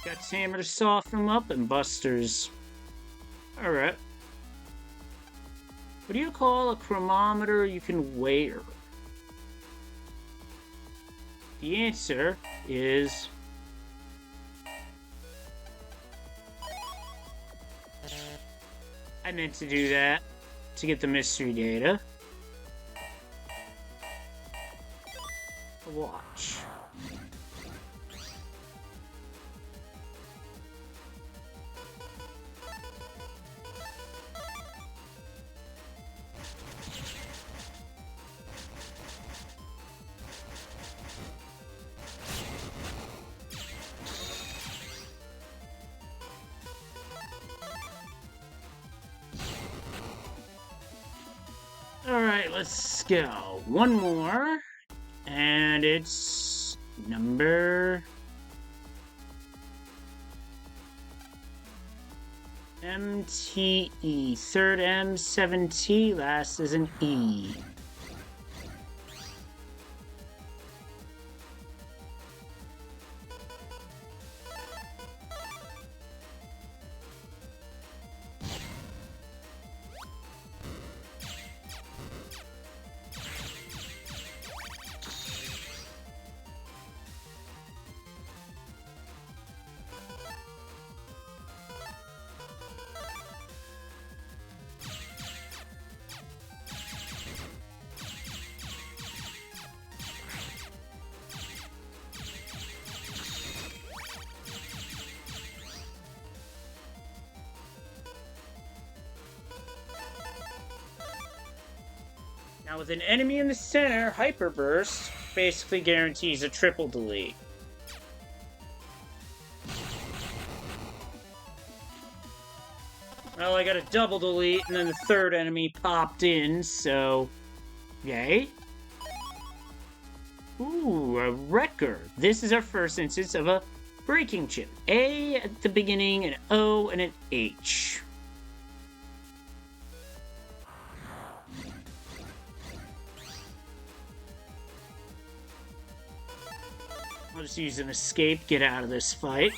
Got Hammer to soften them up and Busters. Alright. What do you call a chronometer you can wear? The answer is... I meant to do that to get the mystery data. A watch. Alright, let's go. One more. And it's number... MTE. Third M, 7T, last is an E. Now with an enemy in the center, Hyper Burst basically guarantees a triple delete. Well, I got a double delete, and then the third enemy popped in, so... Yay. Ooh, a record. This is our first instance of a breaking chip. A at the beginning, an O, and an H. I'll just use an escape, get out of this fight.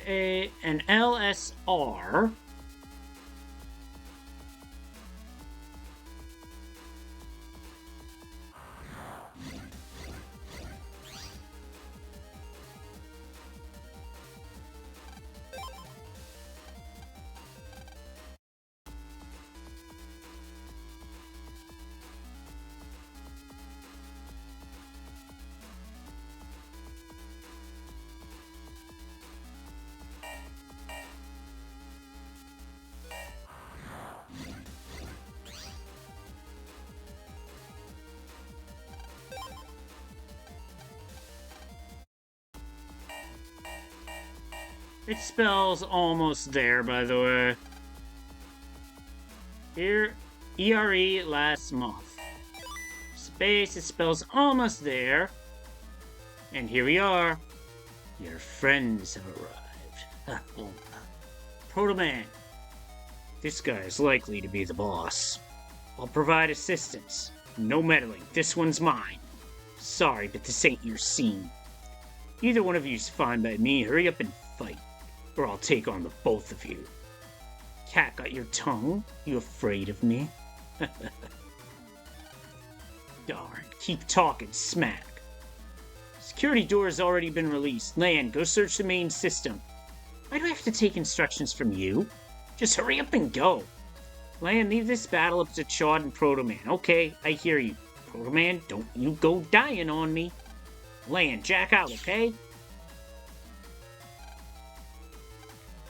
An LSR. It spells almost there, by the way. Here, ERE last month. Space, it spells almost there. And here we are. Your friends have arrived. Proto Man. This guy is likely to be the boss. I'll provide assistance. No meddling. This one's mine. Sorry, but this ain't your scene. Either one of you's fine by me. Hurry up and fight, or I'll take on the both of you. Cat got your tongue? You afraid of me? Darn, keep talking smack. Security door has already been released. Lan, go search the main system. Why do I have to take instructions from you? Just hurry up and go. Lan, leave this battle up to Chad and Proto-Man. Okay, I hear you. Proto-Man, don't you go dying on me. Lan, jack out, okay?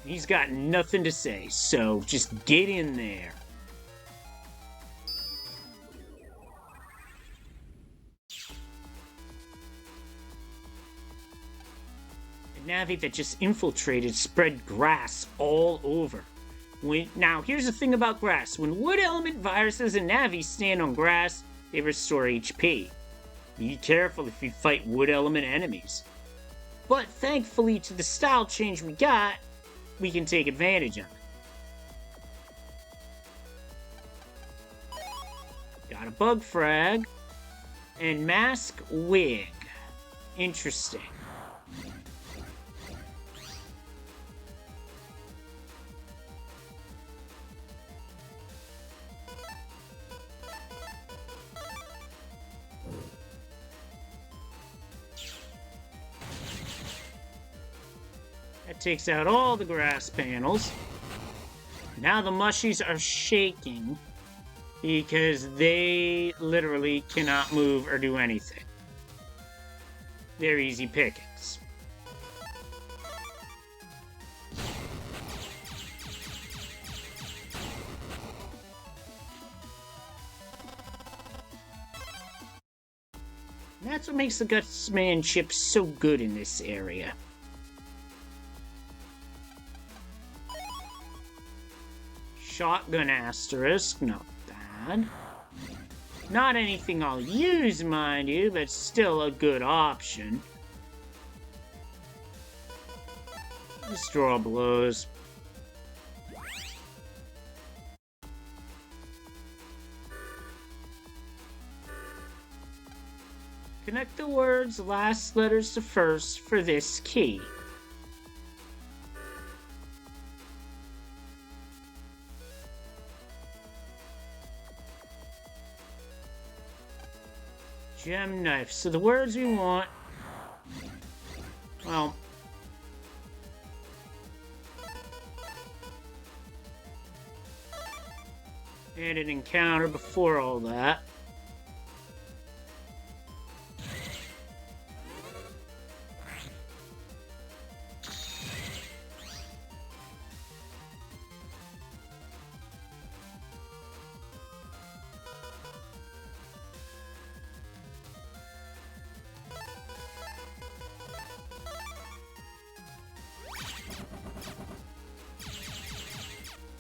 He's got nothing to say, so just get in there. The Navi that just infiltrated spread grass all over. Now, here's the thing about grass. When wood element viruses and Navi stand on grass, they restore HP. Be careful if you fight wood element enemies. But thankfully to the style change we got, we can take advantage of it. Got a bug frag. And mask wig. Interesting. That takes out all the grass panels. Now the mushies are shaking because they literally cannot move or do anything. They're easy pickings. And that's what makes the Gutsman chip so good in this area. Shotgun asterisk, not bad. Not anything I'll use, mind you, but still a good option. Straw blows. Connect the words last letters to first for this key. Gem knife. So the words we want, well, and an encounter before all that.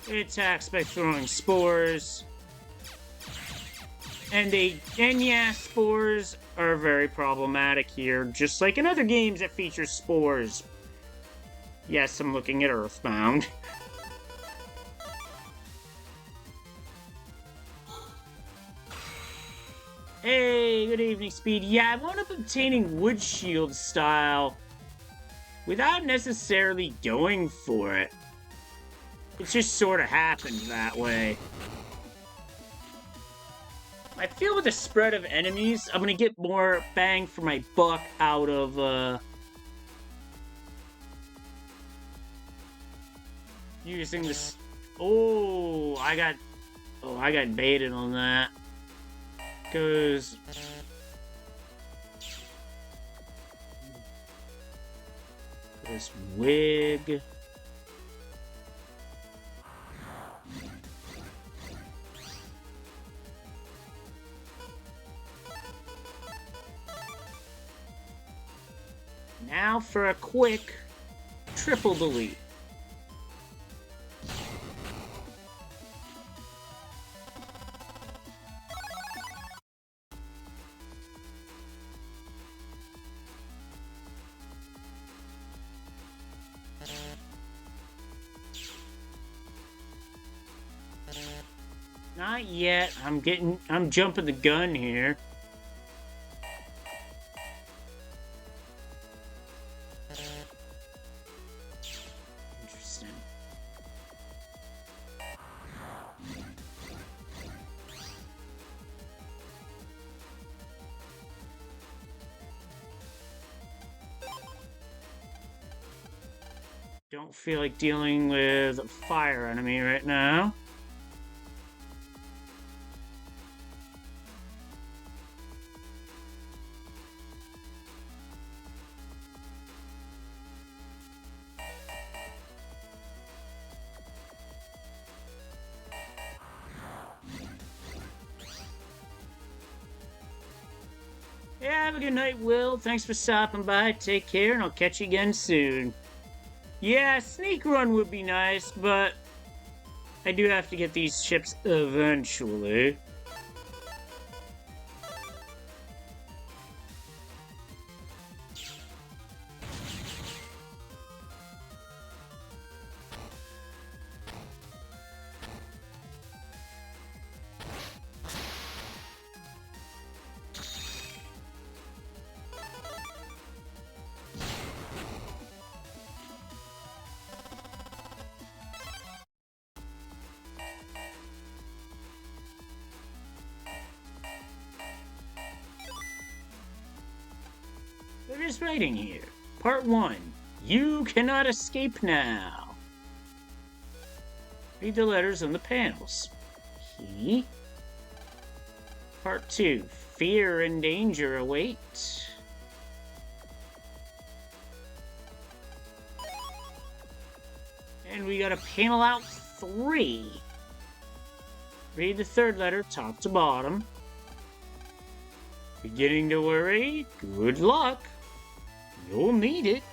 It attacks by throwing spores. And yeah, spores are very problematic here, just like in other games that feature spores. Yes, I'm looking at Earthbound. Hey, good evening, Speed. Yeah, I wound up obtaining Wood Shield style without necessarily going for it. It just sort of happened that way. I feel with the spread of enemies, I'm gonna get more bang for my buck out of, using this. Oh, I got baited on that. Because this wig. Now for a quick triple delete. Not yet. I'm jumping the gun here. Interesting. Don't feel like dealing with a fire enemy right now. Yeah, have a good night, Will. Thanks for stopping by. Take care, and I'll catch you again soon. Yeah, sneak run would be nice, but I do have to get these ships eventually. They're just writing here. Part 1. You cannot escape now. Read the letters on the panels. He. Part 2. Fear and danger await. And we got a panel out 3. Read the third letter top to bottom. Beginning to worry? Good luck. You'll need it.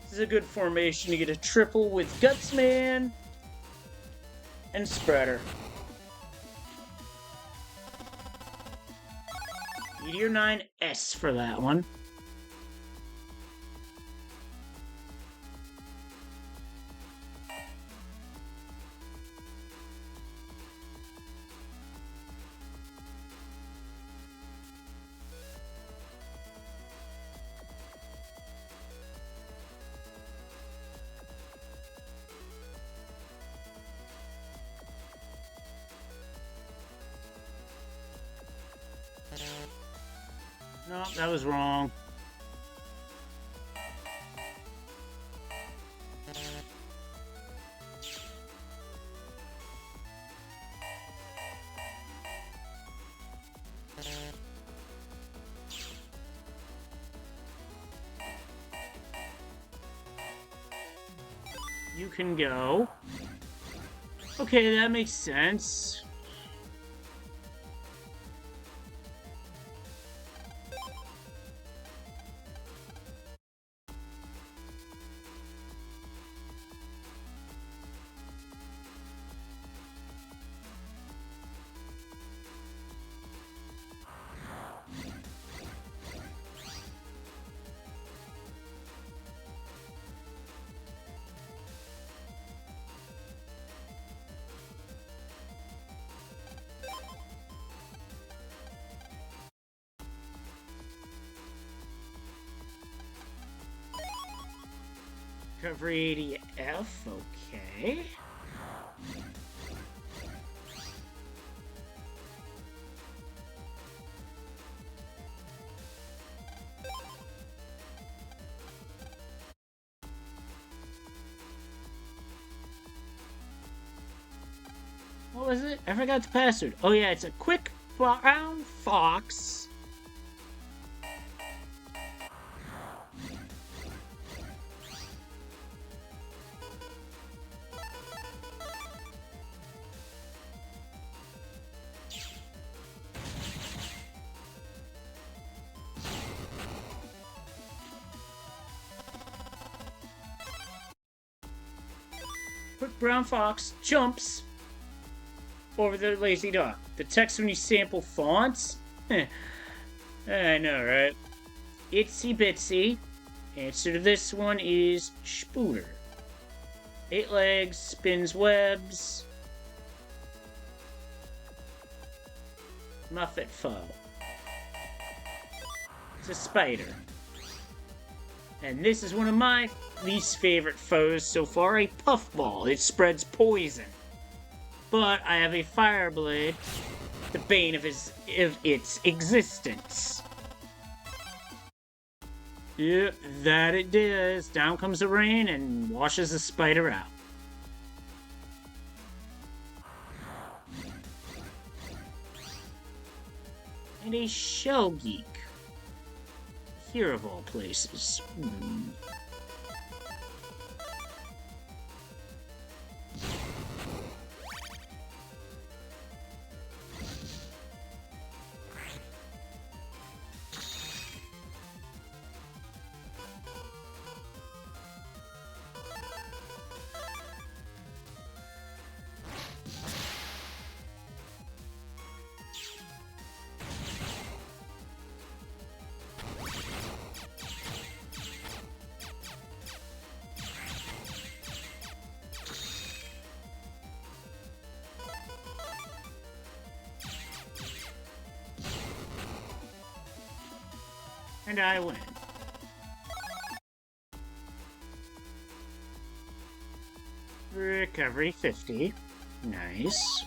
This is a good formation to get a triple with Gutsman and Spreader. Meteor 9S for that one. No, that was wrong. You can go. Okay, that makes sense. Recovery 80F, okay. What was it? I forgot the password. Oh yeah, it's a quick brown fox. Quick brown fox jumps over the lazy dog. The text when you sample fonts? I know, right? Itsy bitsy. Answer to this one is Spooter. 8 legs, spins webs. Muffet foe. It's a spider. And this is one of my least favorite foes so far, a puffball. It spreads poison. But I have a fire blade, the bane of its existence. Yep, that it does. Down comes the rain and washes the spider out. And a shell geek. Here of all places. And I win. Recovery 50. Nice.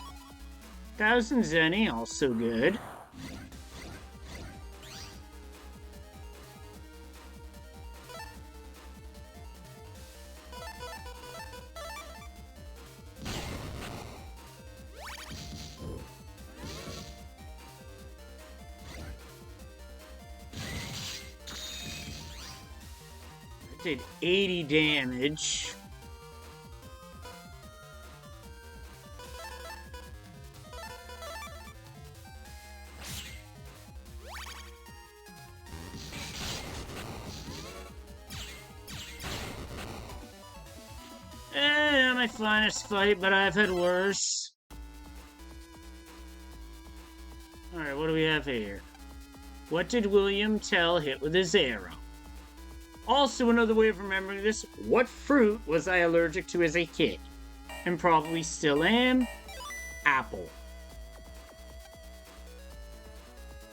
1,000 Zenny, also good. Did 80 damage. Not my finest fight, but I've had worse. Alright, what do we have here? What did William Tell hit with his arrow? Also, another way of remembering this, what fruit was I allergic to as a kid? And probably still am? Apple.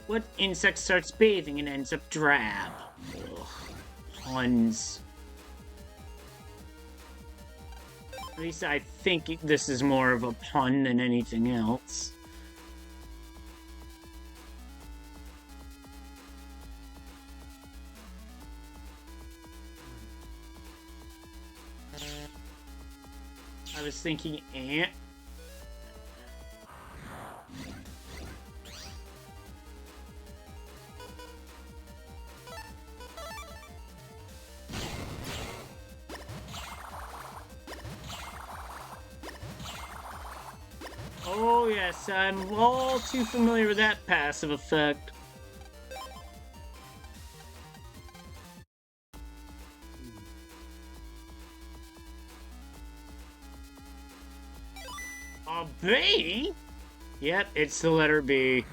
What insect starts bathing and ends up drab? Ugh. Puns. At least I think this is more of a pun than anything else. I was thinking ant. Oh yes, I'm all too familiar with that passive effect. A B? Yep, it's the letter B.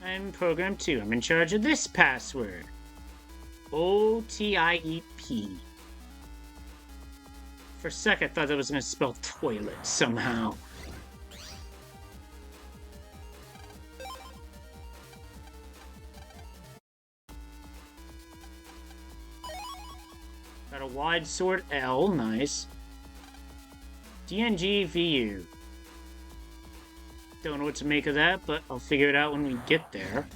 I'm program 2. I'm in charge of this password. OTIEP. For a sec, I thought that was going to spell toilet somehow. Got a wide sword L, nice. DNG VU. Don't know what to make of that, but I'll figure it out when we get there.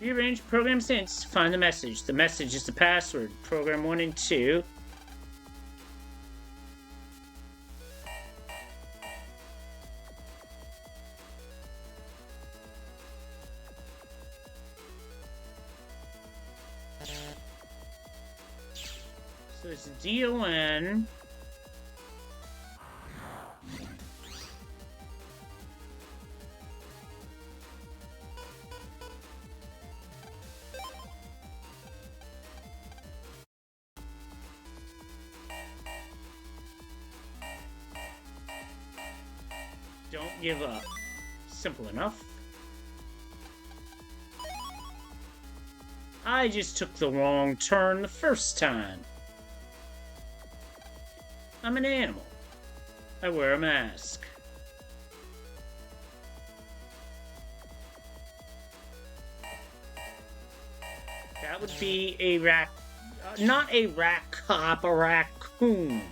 Rearrange program since. Find the message. The message is the password. Program 1 and 2. So it's DON. Don't give up. Simple enough. I just took the wrong turn the first time. I'm an animal. I wear a mask. That would be a not a rat cop, a raccoon.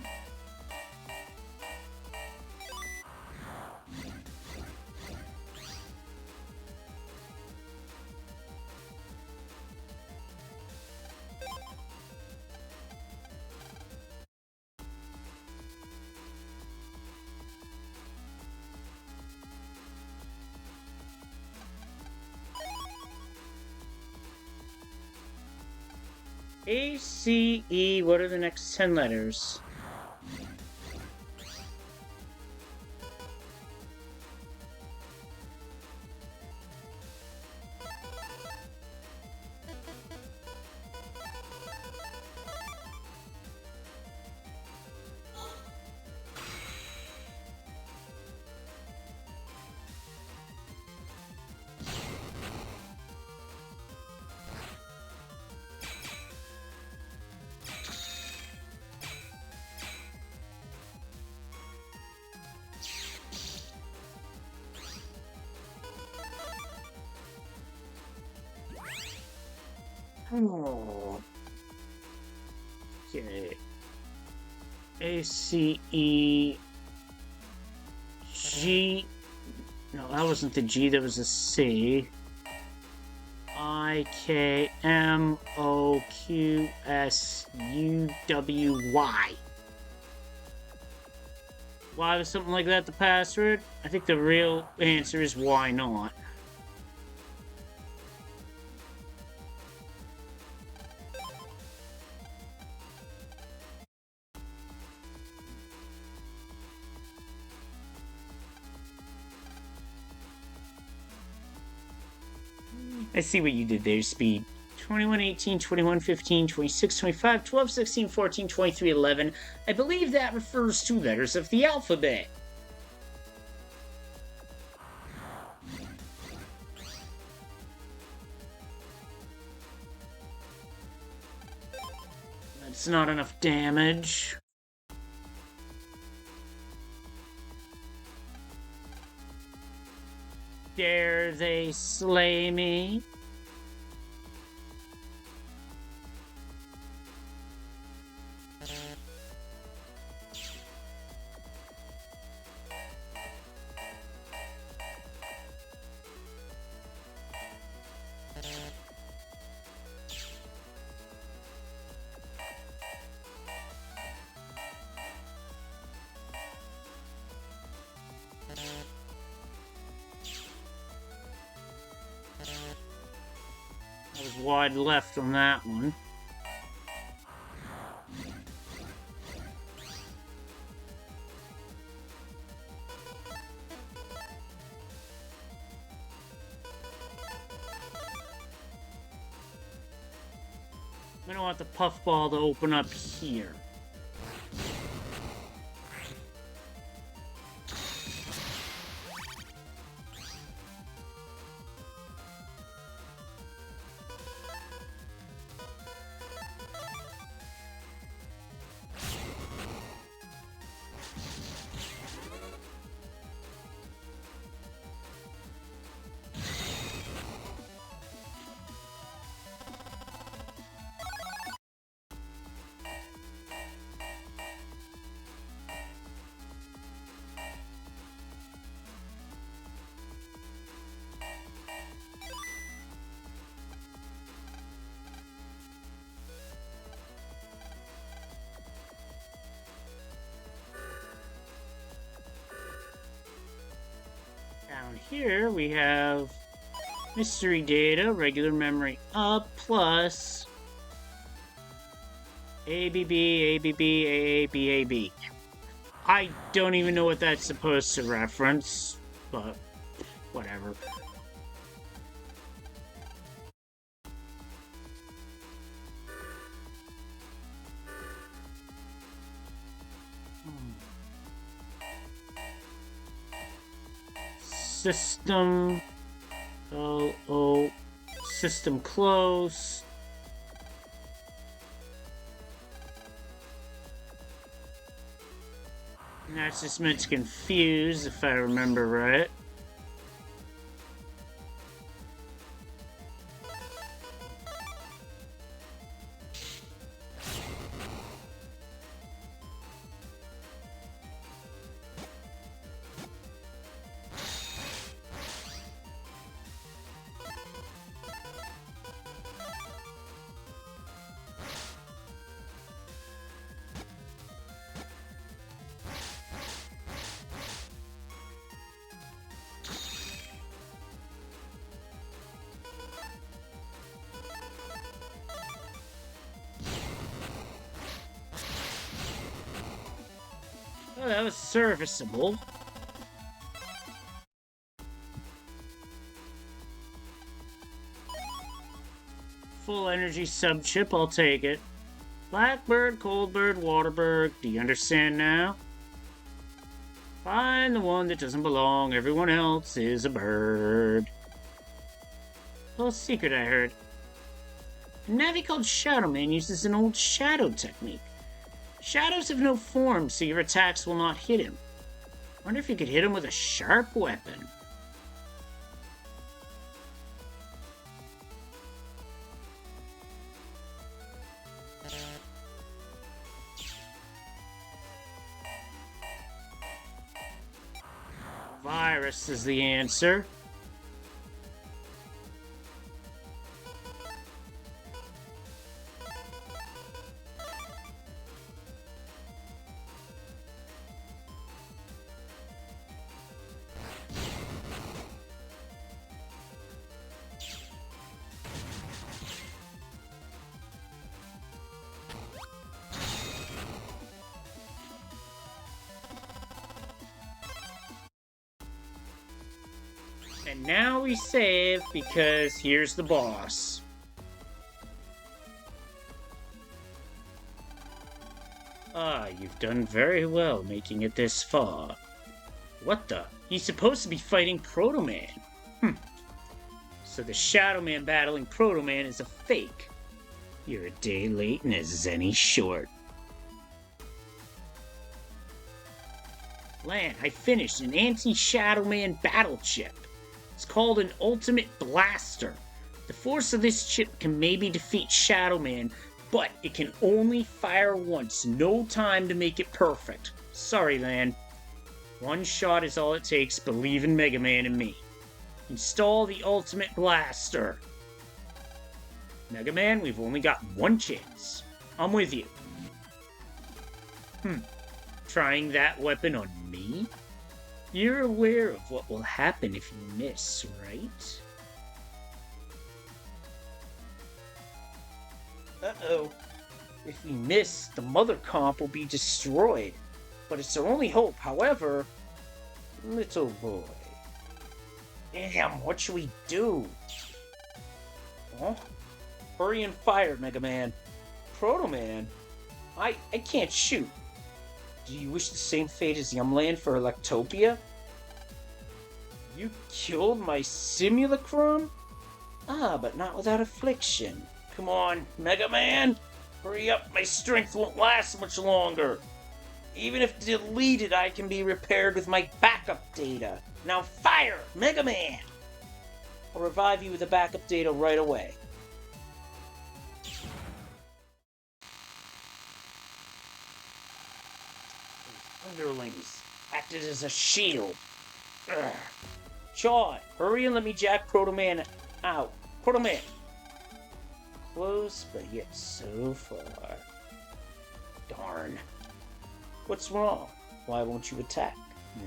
A, C, E, what are the next 10 letters? Oh. Okay. A, C, E, G. No, that wasn't the G, that was a C. I, K, M, O, Q, S, U, W, Y. Why was something like that the password? I think the real answer is why not. I see what you did there, Speed. 21, 18, 21, 15, 26, 25, 12, 16, 14, 23, 11. I believe that refers to letters of the alphabet. That's not enough damage. Dare they slay me? I was wide left on that one. I don't want the puffball to open up here. Down here we have mystery data, regular memory up, plus ABB, ABB, AAB, AB. I don't even know what that's supposed to reference, but whatever. System. Oh. System close. And that's just meant to confuse, if I remember right. Oh, that was serviceable. Full energy sub-chip, I'll take it. Blackbird, Coldbird, Waterbird, do you understand now? Find the one that doesn't belong, everyone else is a bird. A little secret I heard. A Navi called Shadow Man uses an old shadow technique. Shadows have no form, so your attacks will not hit him. Wonder if you could hit him with a sharp weapon. Virus is the answer. And now we save because here's the boss. Ah, you've done very well making it this far. What the? He's supposed to be fighting Proto Man. So the Shadow Man battling Proto Man is a fake. You're a day late and a zenny short. Lan, I finished an anti-Shadow Man battle chip. It's called an Ultimate Blaster. The force of this chip can maybe defeat Shadow Man, but it can only fire once. No time to make it perfect. Sorry, Lan. One shot is all it takes. Believe in Mega Man and me. Install the Ultimate Blaster. Mega Man, we've only got one chance. I'm with you. Trying that weapon on me? You're aware of what will happen if you miss, right? Uh-oh. If we miss, the mother comp will be destroyed. But it's our only hope, however... Little boy. Damn, what should we do? Huh? Hurry and fire, Mega Man. Proto Man? I can't shoot. Do you wish the same fate as Yumland for Electopia? You killed my simulacrum? Ah, but not without affliction. Come on, Mega Man! Hurry up, my strength won't last much longer. Even if deleted, I can be repaired with my backup data. Now fire, Mega Man! I'll revive you with the backup data right away. Underlings acted as a shield. Ugh. Shaw, hurry and let me jack Proto Man out. Proto Man! Close, but yet so far. Darn. What's wrong? Why won't you attack?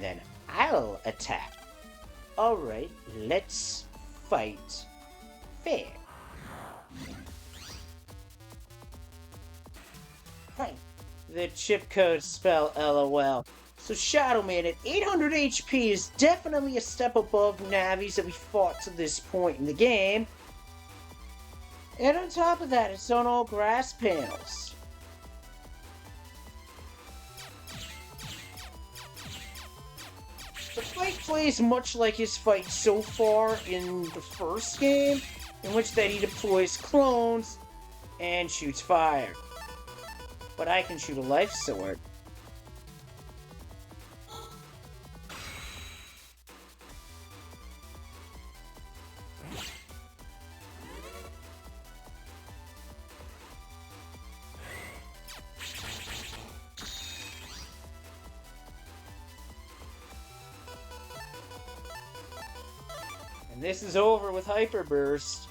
Then I'll attack. Alright, let's fight fair. Hey. The chip code spell LOL. So Shadow Man at 800 HP is definitely a step above Navis that we fought to this point in the game. And on top of that, it's on all grass panels. The fight plays much like his fight so far in the first game, in which that he deploys clones and shoots fire. But I can shoot a life sword. And this is over with Hyper Burst.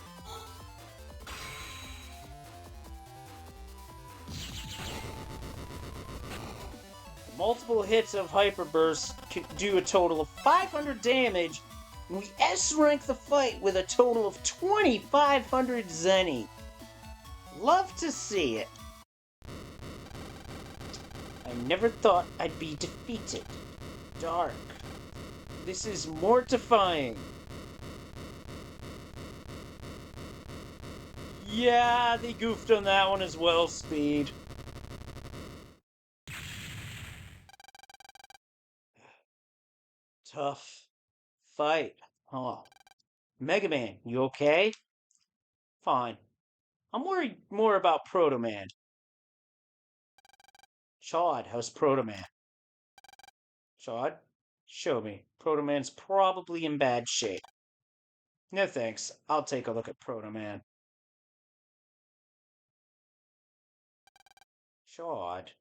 Multiple hits of Hyper Burst can do a total of 500 damage, and we S-rank the fight with a total of 2,500 Zenny. Love to see it. I never thought I'd be defeated. Dark. This is mortifying. Yeah, they goofed on that one as well, Speed. Tough fight, huh? Mega Man, you okay? Fine. I'm worried more about Proto Man. Chad, how's Proto Man? Chad, show me. Proto Man's probably in bad shape. No thanks. I'll take a look at Proto Man. Chad.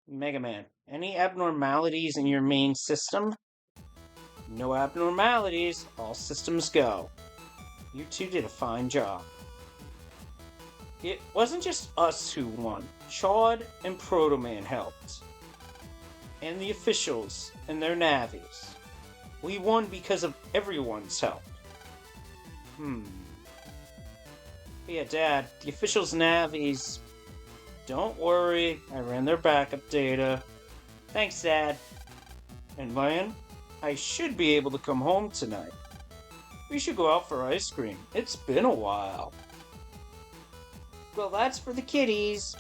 Mega Man, any abnormalities in your main system? No abnormalities. All systems go. You two did a fine job. It wasn't just us who won. Chad and Proto Man helped. And the officials and their navies. We won because of everyone's help. Yeah, Dad, the officials' navies... Don't worry, I ran their backup data. Thanks, Dad. And Lan, I should be able to come home tonight. We should go out for ice cream. It's been a while. Well, that's for the kiddies.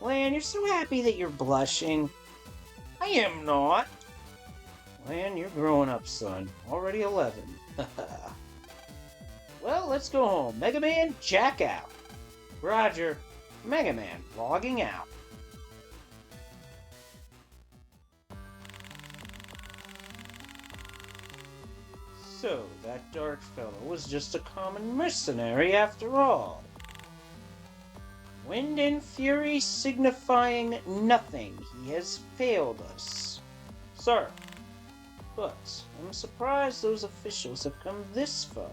Lan, you're so happy that you're blushing. I am not. Lan, you're growing up, son. Already 11. Well, let's go home. Mega Man, jack out. Roger. Mega Man, logging out. So, that dark fellow was just a common mercenary after all. Wind and fury signifying nothing. He has failed us. Sir. But I'm surprised those officials have come this far.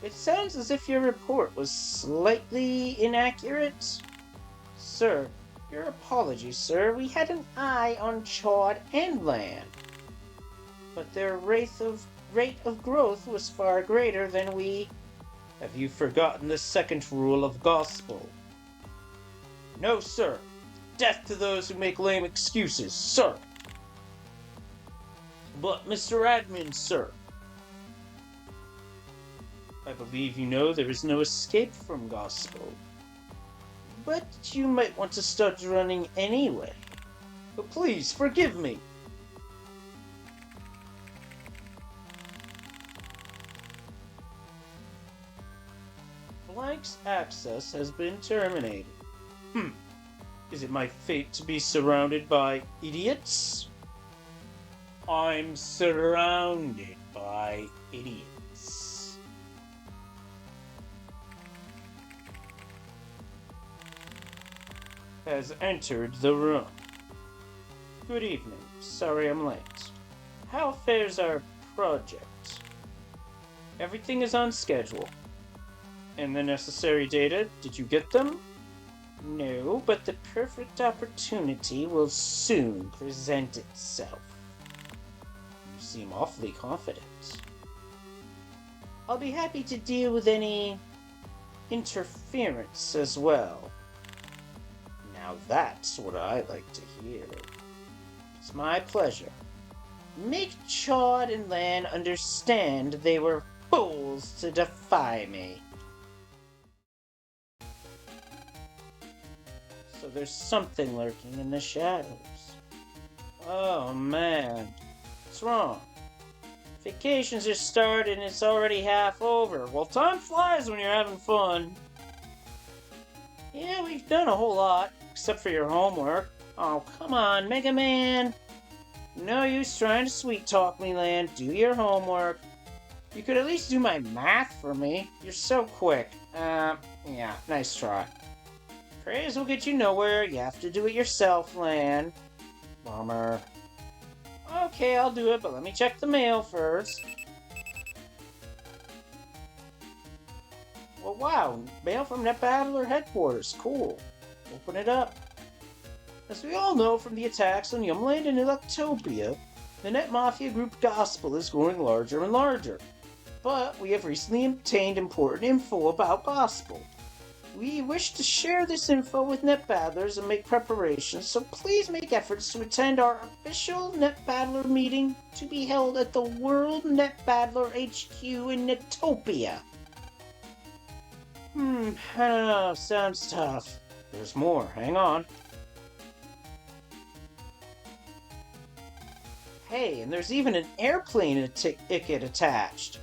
It sounds as if your report was slightly inaccurate. Sir, your apologies, sir. We had an eye on Chad and Lan. But their rate of growth was far greater than we... Have you forgotten the second rule of gospel? No, sir. Death to those who make lame excuses, sir. But, Mr. Admin, sir. I believe you know there is no escape from gospel. But you might want to start running anyway. But please, forgive me. Blank's access has been terminated. Is it my fate to be surrounded by idiots? I'm surrounded by idiots. Has entered the room. Good evening. Sorry I'm late. How fares our project? Everything is on schedule. And the necessary data, did you get them? No, but the perfect opportunity will soon present itself. You seem awfully confident. I'll be happy to deal with any interference as well. Now that's what I like to hear. It's my pleasure. Make Chad and Lan understand they were fools to defy me. So there's something lurking in the shadows. Oh man, what's wrong? Vacations just started and it's already half over. Well, time flies when you're having fun. Yeah, we've done a whole lot, except for your homework. Oh, come on, Mega Man. No use trying to sweet talk me, Land. Do your homework. You could at least do my math for me. You're so quick. Yeah, nice try. Praise will get you nowhere. You have to do it yourself, Lan. Bummer. Okay, I'll do it, but let me check the mail first. Well, wow, mail from Net Battler headquarters. Cool. Open it up. As we all know from the attacks on Yumland and Electopia, the Net Mafia group Gospel is growing larger and larger. But we have recently obtained important info about Gospel. We wish to share this info with Net Battlers and make preparations, so please make efforts to attend our official Net Battler meeting to be held at the World Net Battler HQ in Netopia. I don't know, sounds tough. There's more, hang on. Hey, and there's even an airplane ticket attached.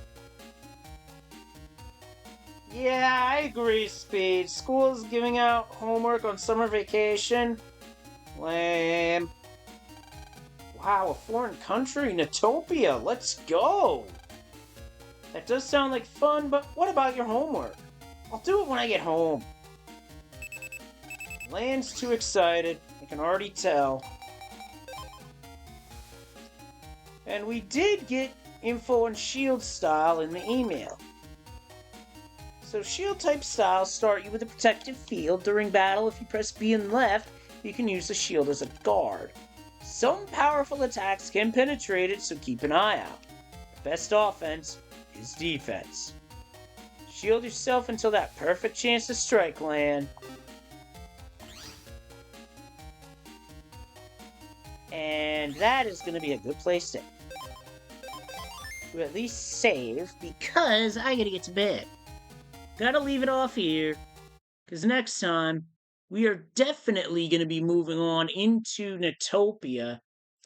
Yeah, I agree, Speed. School's giving out homework on summer vacation. Lame. Wow, a foreign country, Netopia. Let's go! That does sound like fun, but what about your homework? I'll do it when I get home. Land's too excited. I can already tell. And we did get info on shield style in the email. So shield type styles start you with a protective field. During battle, if you press B and left, you can use the shield as a guard. Some powerful attacks can penetrate it, so keep an eye out. The best offense is defense. Shield yourself until that perfect chance to strike land. And that is going to be a good place to at least save, because I gotta get to bed. Gotta leave it off here, because next time we are definitely going to be moving on into Netopia,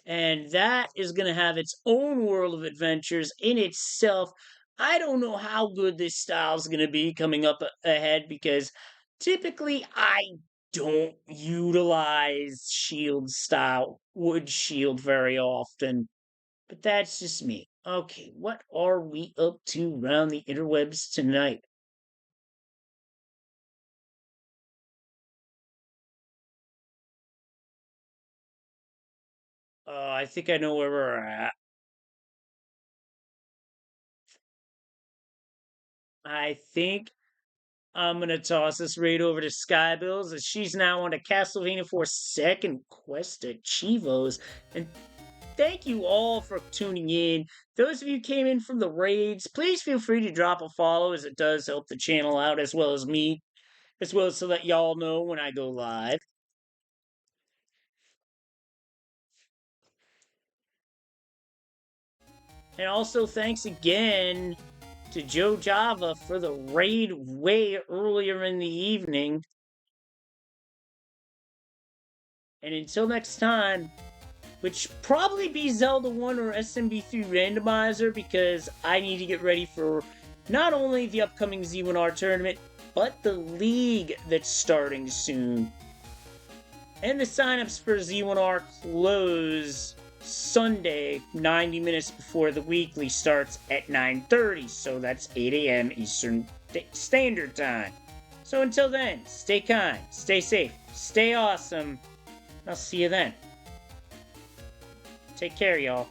and that is going to have its own world of adventures in itself. I don't know how good this style is going to be coming up ahead, because typically I don't utilize shield style, wood shield very often, but that's just me. Okay, what are we up to around the interwebs tonight? I think I know where we're at. I think I'm gonna toss this right over to Skybills, as she's now on a Castlevania 4 second quest at Chivos. And thank you all for tuning in. Those of you who came in from the raids, please feel free to drop a follow, as it does help the channel out, as well as me, as well as so that y'all know when I go live. And also thanks again to Joe Java for the raid way earlier in the evening. And until next time, which probably be Zelda 1 or SMB3 Randomizer, because I need to get ready for not only the upcoming Z1R tournament, but the league that's starting soon. And the signups for Z1R close Sunday, 90 minutes before the weekly starts at 9:30, so that's 8 a.m. Eastern Standard Time. So until then, stay kind, stay safe, stay awesome. I'll see you then. Take care, y'all.